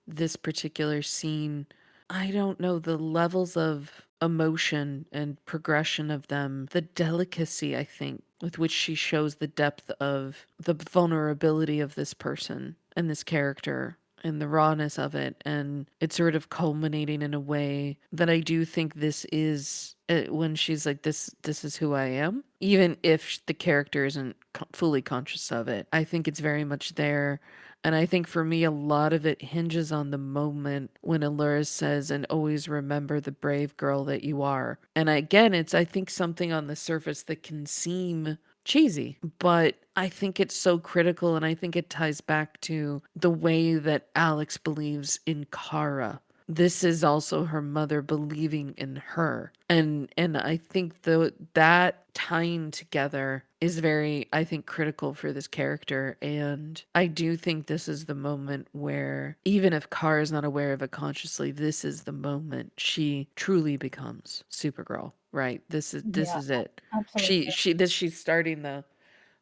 A: this particular scene. I don't know the levels of emotion and progression of them, the delicacy, I think, with which she shows the depth of the vulnerability of this person and this character and the rawness of it. And it's sort of culminating in a way that I do think this is when she's like, this is who I am, even if the character isn't fully conscious of it. I think it's very much there, and I think for me, a lot of it hinges on the moment when Allura says, and always remember the brave girl that you are. And again, it's, I think, something on the surface that can seem cheesy, but I think it's so critical. And I think it ties back to the way that Alex believes in Kara. This is also her mother believing in her. And I think that tying together is very, I think, critical for this character. And I do think this is the moment where even if Kara is not aware of it consciously, this is the moment she truly becomes Supergirl. Right? This
B: Yeah,
A: is it.
B: absolutely.
A: She's starting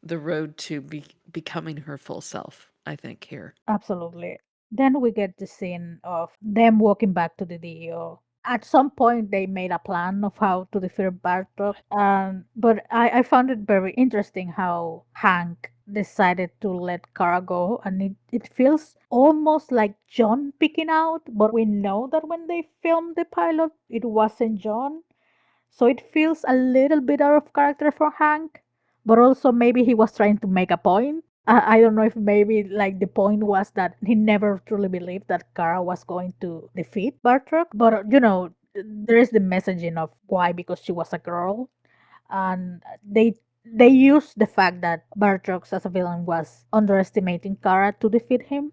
A: the road to becoming her full self, I think, here.
B: Absolutely. Then we get the scene of them walking back to the DEO. At some point, they made a plan of how to defeat Bartok, but I found it very interesting how Hank decided to let Kara go, and it feels almost like John picking out, but we know that when they filmed the pilot, it wasn't John. So it feels a little bit out of character for Hank, but also maybe he was trying to make a point. I don't know if maybe like the point was that he never truly believed that Kara was going to defeat Bartok. But there is the messaging of why, because she was a girl, and they used the fact that Bartok as a villain was underestimating Kara to defeat him.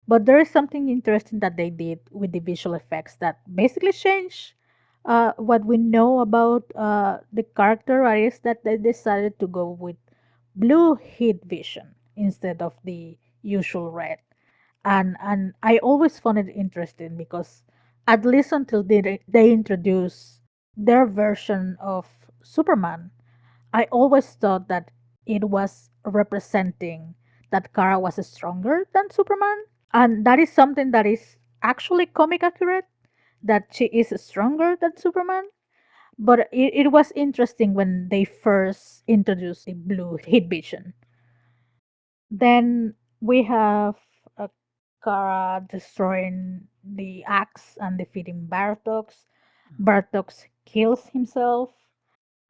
B: But there is something interesting that they did with the visual effects that basically changed what we know about the character. Is that they decided to go with blue heat vision instead of the usual red. And I always found it interesting because at least until they introduce their version of Superman, I always thought that it was representing that Kara was stronger than Superman. And that is something that is actually comic accurate, that she is stronger than Superman. But it was interesting when they first introduced the blue heat vision. Then we have Kara destroying the axe and defeating Bartox. Bartox kills himself.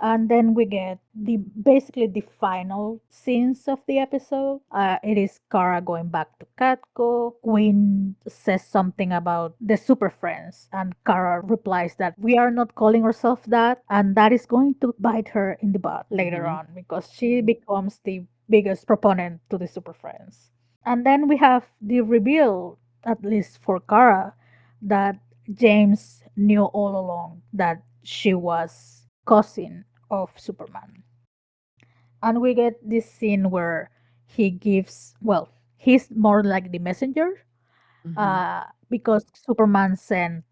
B: And then we get the basically the final scenes of the episode. It is Kara going back to Katko. Quinn says something about the super friends, and Kara replies that we are not calling ourselves that, and that is going to bite her in the butt later
A: Mm-hmm.
B: on because she becomes the biggest proponent to the super friends. And then we have the reveal, at least for Kara, that James knew all along that she was cousin of Superman. And we get this scene where he gives, well, he's more like the messenger
A: Mm-hmm.
B: because Superman sent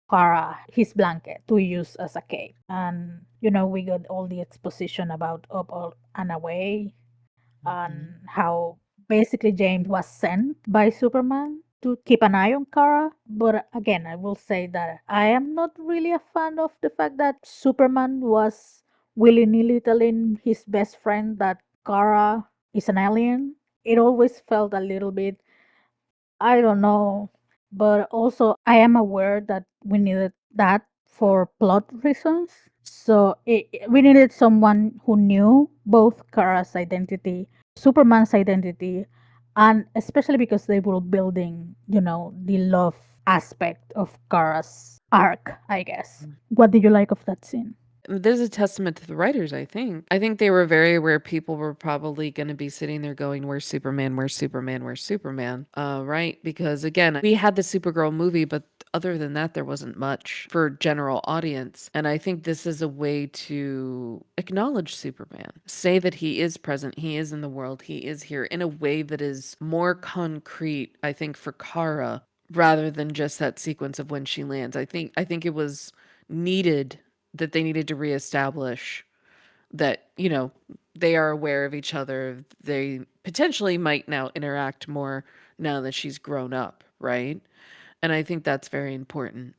B: Kara his blanket to use as a cape. And, we got all the exposition about Up All and Away
A: Mm-hmm.
B: and how basically James was sent by Superman to keep an eye on Kara. But again, I will say that I am not really a fan of the fact that Superman was willy nilly telling his best friend that Kara is an alien. It always felt a little bit, I don't know, but also I am aware that we needed that for plot reasons. So we needed someone who knew both Kara's identity, Superman's identity, and especially because they were building, the love aspect of Kara's arc, I guess. What did you like of that scene?
A: There's a testament to the writers, I think. I think they were very aware people were probably going to be sitting there going, "Where's Superman? Where's Superman? Where's Superman?" Right? Because again, we had the Supergirl movie, but other than that, there wasn't much for general audience. And I think this is a way to acknowledge Superman, say that he is present, he is in the world, he is here in a way that is more concrete, I think, for Kara rather than just that sequence of when she lands. I think it was needed that they needed to reestablish that, they are aware of each other. They potentially might now interact more now that she's grown up, right? And I think that's very important.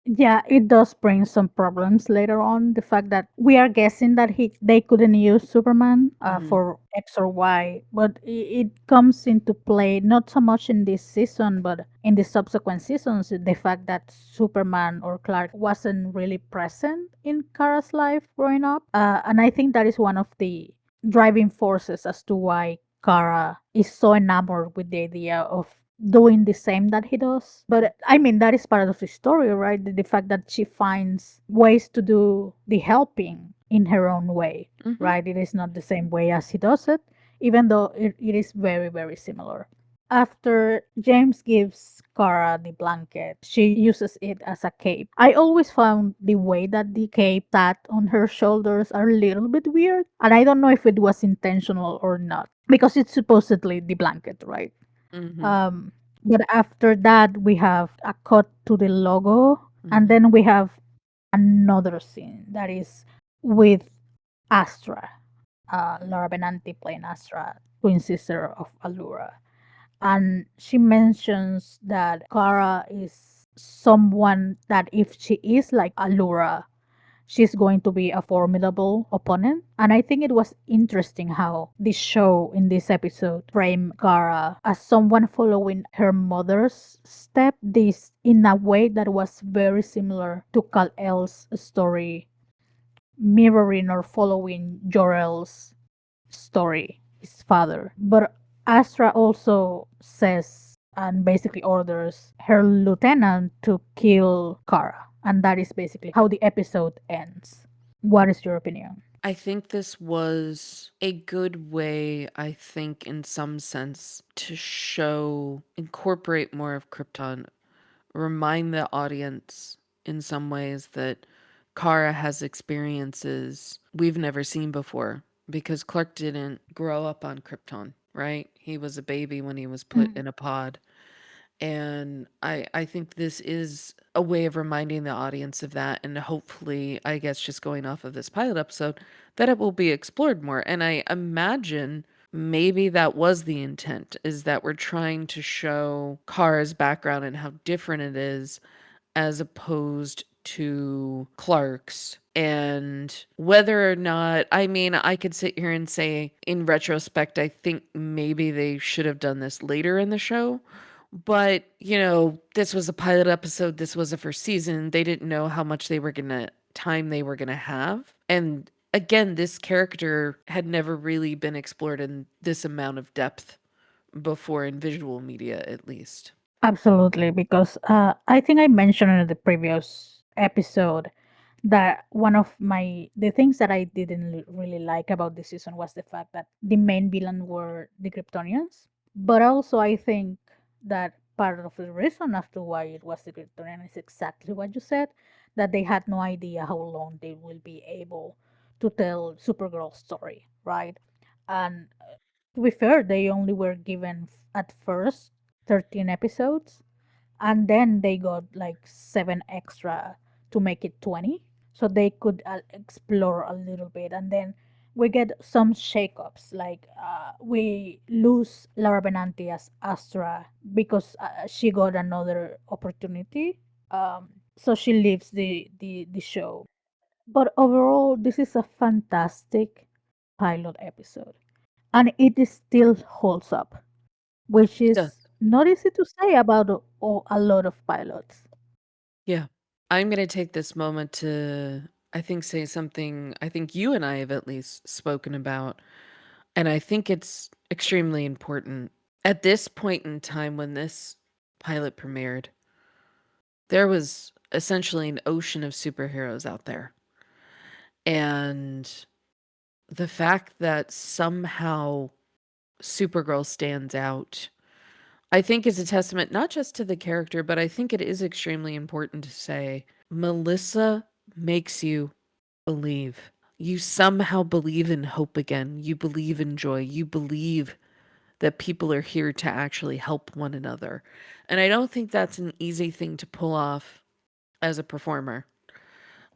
B: Yeah, it does bring some problems later on. The fact that we are guessing that they couldn't use Superman
A: Mhm.
B: for X or Y, but it comes into play not so much in this season, but in the subsequent seasons. The fact that Superman or Clark wasn't really present in Kara's life growing up, and I think that is one of the driving forces as to why Kara is so enamored with the idea of doing the same that he does. But I mean, that is part of the story, right? The fact that she finds ways to do the helping in her own way,
A: Mhm.
B: right? It is not the same way as he does it, even though it is very, very similar. After James gives Kara the blanket, she uses it as a cape. I always found the way that the cape sat on her shoulders a little bit weird, and I don't know if it was intentional or not because it's supposedly the blanket, right?
A: Mhm.
B: Um, but after that, we have a cut to the logo, and
A: Mhm.
B: then we have another scene that is with Astra, Laura Benanti playing Astra, twin sister of Allura. And she mentions that Kara is someone that if she is like Allura, she's going to be a formidable opponent. And I think it was interesting how this show in this episode framed Kara as someone following her mother's step, this in a way that was very similar to Kal-El's story, mirroring or following Jor-El's story, his father. But Astra also says and basically orders her lieutenant to kill Kara. And that is basically how the episode ends. What is your opinion?
A: I think this was a good way, I think, in some sense, to show, incorporate more of Krypton, remind the audience in some ways that Kara has experiences we've never seen before because Clark didn't grow up on Krypton, right? He was a baby when he was put
B: Mm.
A: in a pod. And I think this is a way of reminding the audience of that, and hopefully, I guess just going off of this pilot episode, that it will be explored more. And I imagine maybe that was the intent, is that we're trying to show Kara's background and how different it is as opposed to Clark's. And whether or not, I mean, I could sit here and say, in retrospect, I think maybe they should have done this later in the show. But, this was a pilot episode. This was a first season. They didn't know how much time they were going to have. And again, this character had never really been explored in this amount of depth before in visual media, at least.
B: Absolutely, because I think I mentioned in the previous episode that one of the things that I didn't really like about this season was the fact that the main villain were the Kryptonians. But also, I think that part of the reason as to why it was the Kryptonian is exactly what you said, that they had no idea how long they will be able to tell Supergirl's story, right? And to be fair, they only were given at first 13 episodes, and then they got like 7 extra to make it 20, so they could explore a little bit. And then we get some shakeups, like we lose Laura Benanti as Astra because she got another opportunity, so she leaves the show. But overall, this is a fantastic pilot episode, and it is still holds up, which
A: It does.
B: is not easy to say about a lot of pilots.
A: Yeah. I'm going to take this moment to, I think, say something I think you and I have at least spoken about. And I think it's extremely important. At this point in time, when this pilot premiered, there was essentially an ocean of superheroes out there. And the fact that somehow Supergirl stands out, I think is a testament not just to the character, but I think it is extremely important to say Melissa makes you believe. You somehow believe in hope again. You believe in joy. You believe that people are here to actually help one another. And I don't think that's an easy thing to pull off as a performer.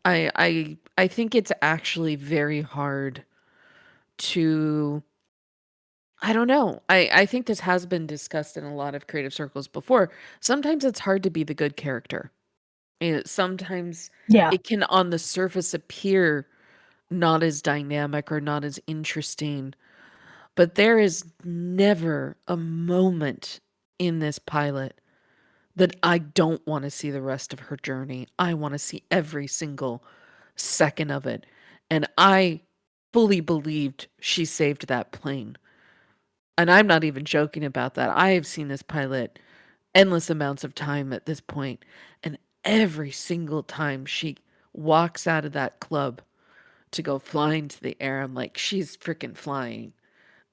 A: I think it's actually very hard to, I don't know. I think this has been discussed in a lot of creative circles before. Sometimes it's hard to be the good character. Sometimes
B: Yeah,
A: it can on the surface appear not as dynamic or not as interesting. But there is never a moment in this pilot that I don't want to see the rest of her journey. I want to see every single second of it. And I fully believed she saved that plane. And I'm not even joking about that. I have seen this pilot endless amounts of time at this point, and every single time she walks out of that club to go flying to the air, I'm like, she's freaking flying.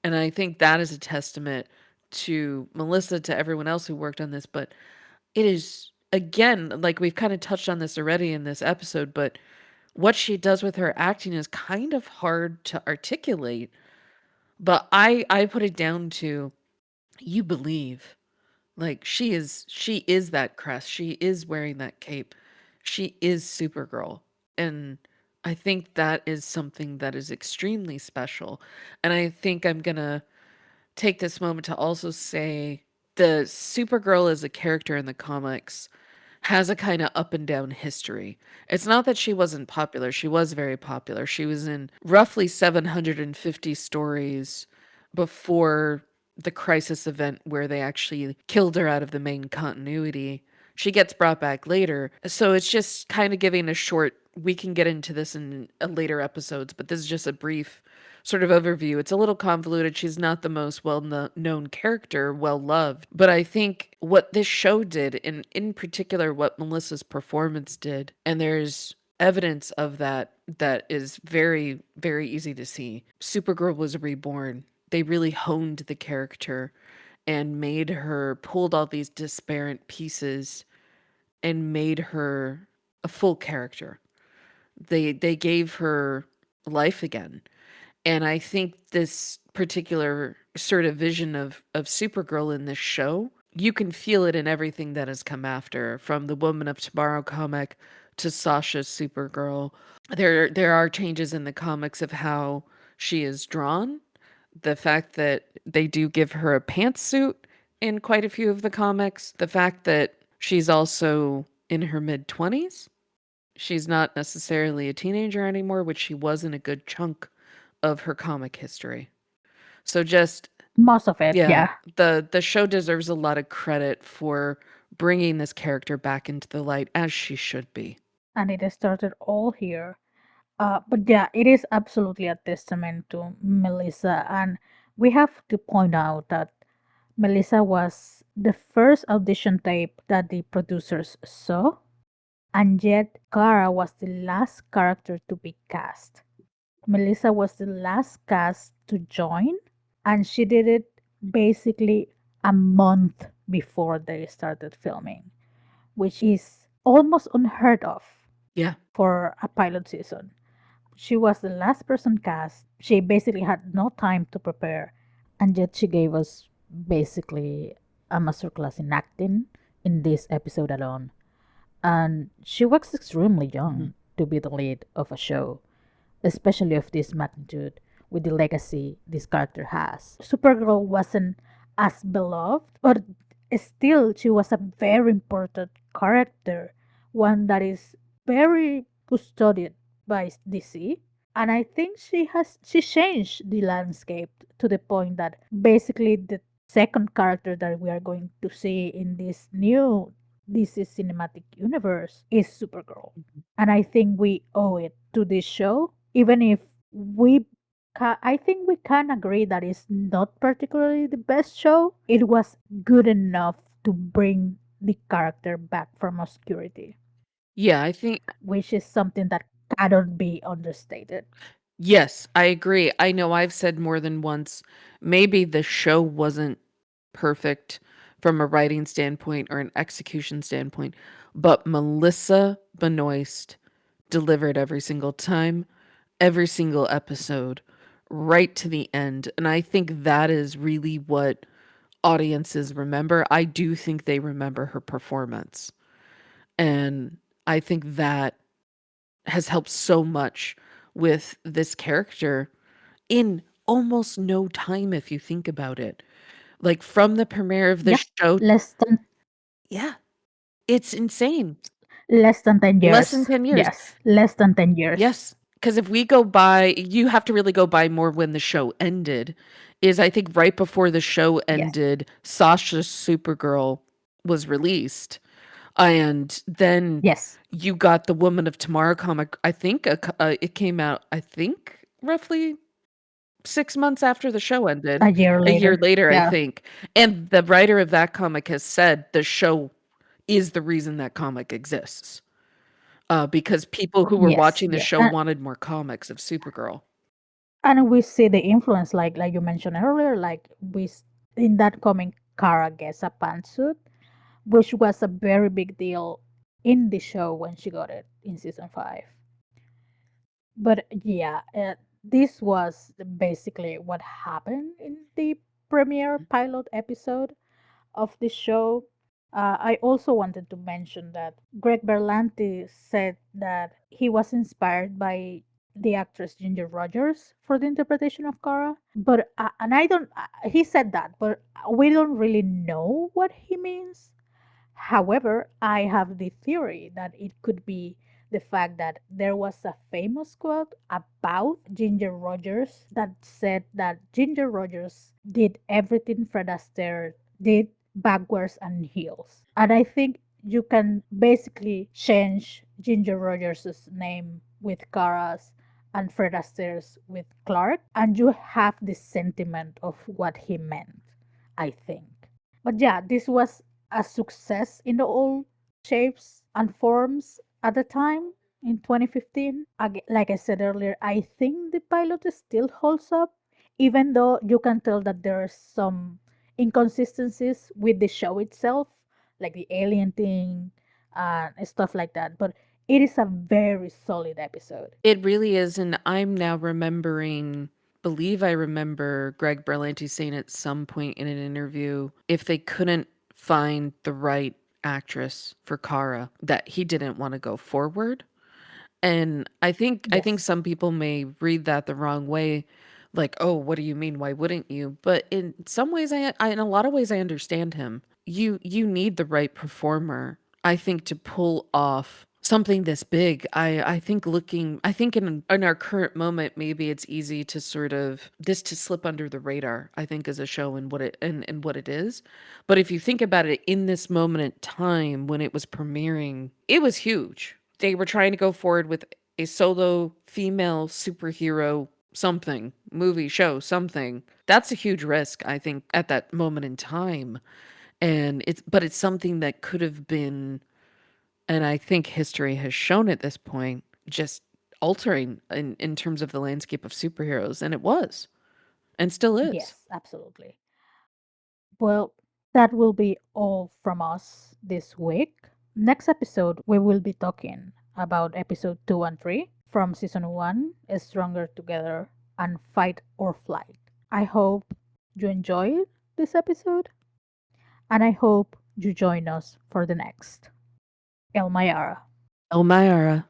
A: And I think that is a testament to Melissa, to everyone else who worked on this. But it is, again, like we've kind of touched on this already in this episode, but what she does with her acting is kind of hard to articulate. But I put it down to you believe. Like she is that crest. She is wearing that cape. She is Supergirl. And I think that is something that is extremely special. And I think I'm gonna take this moment to also say the Supergirl as a character in the comics has a kind of up and down history. It's not that she wasn't popular. She was very popular. She was in roughly 750 stories before the crisis event where they actually killed her out of the main continuity. She gets brought back later. So it's just kind of giving a short, we can get into this in later episodes, but this is just a brief sort of overview. It's a little convoluted. She's not the most known character, well loved. But I think what this show did, and in particular what Melissa's performance did, and there's evidence of that is very, very easy to see. Supergirl was reborn. They really honed the character and made her, pulled all these disparate pieces and made her a full character. They gave her life again. And I think this particular sort of vision of Supergirl in this show, you can feel it in everything that has come after, from the Woman of Tomorrow comic to Sasha's Supergirl. There are changes in the comics of how she is drawn. The fact that they do give her a pantsuit in quite a few of the comics. The fact that she's also in her mid 20s. She's not necessarily a teenager anymore, which she was in a good chunk of her comic history. So just
B: Most of it,
A: yeah,
B: yeah.
A: the show deserves a lot of credit for bringing this character back into the light as she should be.
B: And it started all here. But yeah, it is absolutely a testament to Melissa. And we have to point out that Melissa was the first audition tape that the producers saw, and yet Kara was the last character to be cast. Melissa was the last cast to join, and she did it basically a month before they started filming, which is almost unheard of
A: Yeah.
B: for a pilot season. She was the last person cast. She basically had no time to prepare, and yet she gave us basically a masterclass in acting in this episode alone. And she was extremely
A: Mhm.
B: young to be the lead of a show, especially of this magnitude, with the legacy this character has. Supergirl wasn't as beloved, but still she was a very important character, one that is very custodied by DC. And I think she changed the landscape to the point that basically the second character that we are going to see in this new DC cinematic universe is Supergirl. And I think we owe it to this show, even if we I think we can agree that it's not particularly the best show. It was good enough to bring the character back from obscurity,
A: Yeah, I think
B: which is something that cannot be understated.
A: yes, I agree. I know I've said more than once, maybe the show wasn't perfect from a writing standpoint or an execution standpoint, but Melissa Benoist delivered every single time, every single episode, right to the end. And I think that is really what audiences remember. I do think they remember her performance. And I think that has helped so much with this character in almost no time if you think about it. Like from the premiere of the
B: Yeah,
A: show,
B: less than
A: yeah, it's insane.
B: less than 10
A: Less than
B: years.
A: 10 years.
B: Yes, less than 10 years.
A: Yes, because if we go by, you have to really go by more when the show ended. Is I think right before the show
B: Yes,
A: ended, Sasha's Supergirl was released, and then
B: yes,
A: you got the Woman of Tomorrow comic. I think it came out. I think roughly 6 months after the show ended,
B: a year
A: a year
B: later.
A: later, I
B: Yeah,
A: think. And the writer of that comic has said the show is the reason that comic exists. Because people who were
B: yes,
A: watching the
B: yes.
A: show wanted more comics of Supergirl.
B: And we see the influence, like you mentioned earlier, like in that comic, Kara gets a pantsuit, which was a very big deal in the show when she got it in season 5. But yeah, this was basically what happened in the premiere pilot episode of the show. I also wanted to mention that Greg Berlanti said that he was inspired by the actress Ginger Rogers for the interpretation of Kara. But and I don't. He said that, but we don't really know what he means. However, I have the theory that it could be the fact that there was a famous quote about Ginger Rogers that said that Ginger Rogers did everything Fred Astaire did backwards and heels. And I think you can basically change Ginger Rogers' name with Kara's and Fred Astaire's with Clark, and you have the sentiment of what he meant, I think. But yeah, this was a success in all shapes and forms at the time. in 2015. Like I said earlier, I think the pilot still holds up, even though you can tell that there are some inconsistencies with the show itself, like the alien thing and stuff like that. But it is a very solid episode.
A: It really is, and I'm now believe I remember Greg Berlanti saying at some point in an interview if they couldn't find the right actress for Kara, that he didn't want to go forward. And I think
B: Yes.
A: some people may read that the wrong way, like, "Oh, what do you mean? Why wouldn't you?" But in some ways, in a lot of ways, I understand him. You need the right performer, I think, to pull off something this big. I think in our current moment, maybe it's easy to sort of this to slip under the radar. I think as a show and what it is, but if you think about it in this moment in time when it was premiering, it was huge. They were trying to go forward with a solo female superhero something, movie, show, something. That's a huge risk, I think, at that moment in time. And it's something that could have been, and I think history has shown at this point, just altering in terms of the landscape of superheroes. And it was, and still is.
B: Yes, absolutely. Well, that will be all from us this week. Next episode, we will be talking about episode 2 and 3 from season 1, Stronger Together and Fight or Flight. I hope you enjoyed this episode, and I hope you join us for the next. El Mayara.
A: Elmira.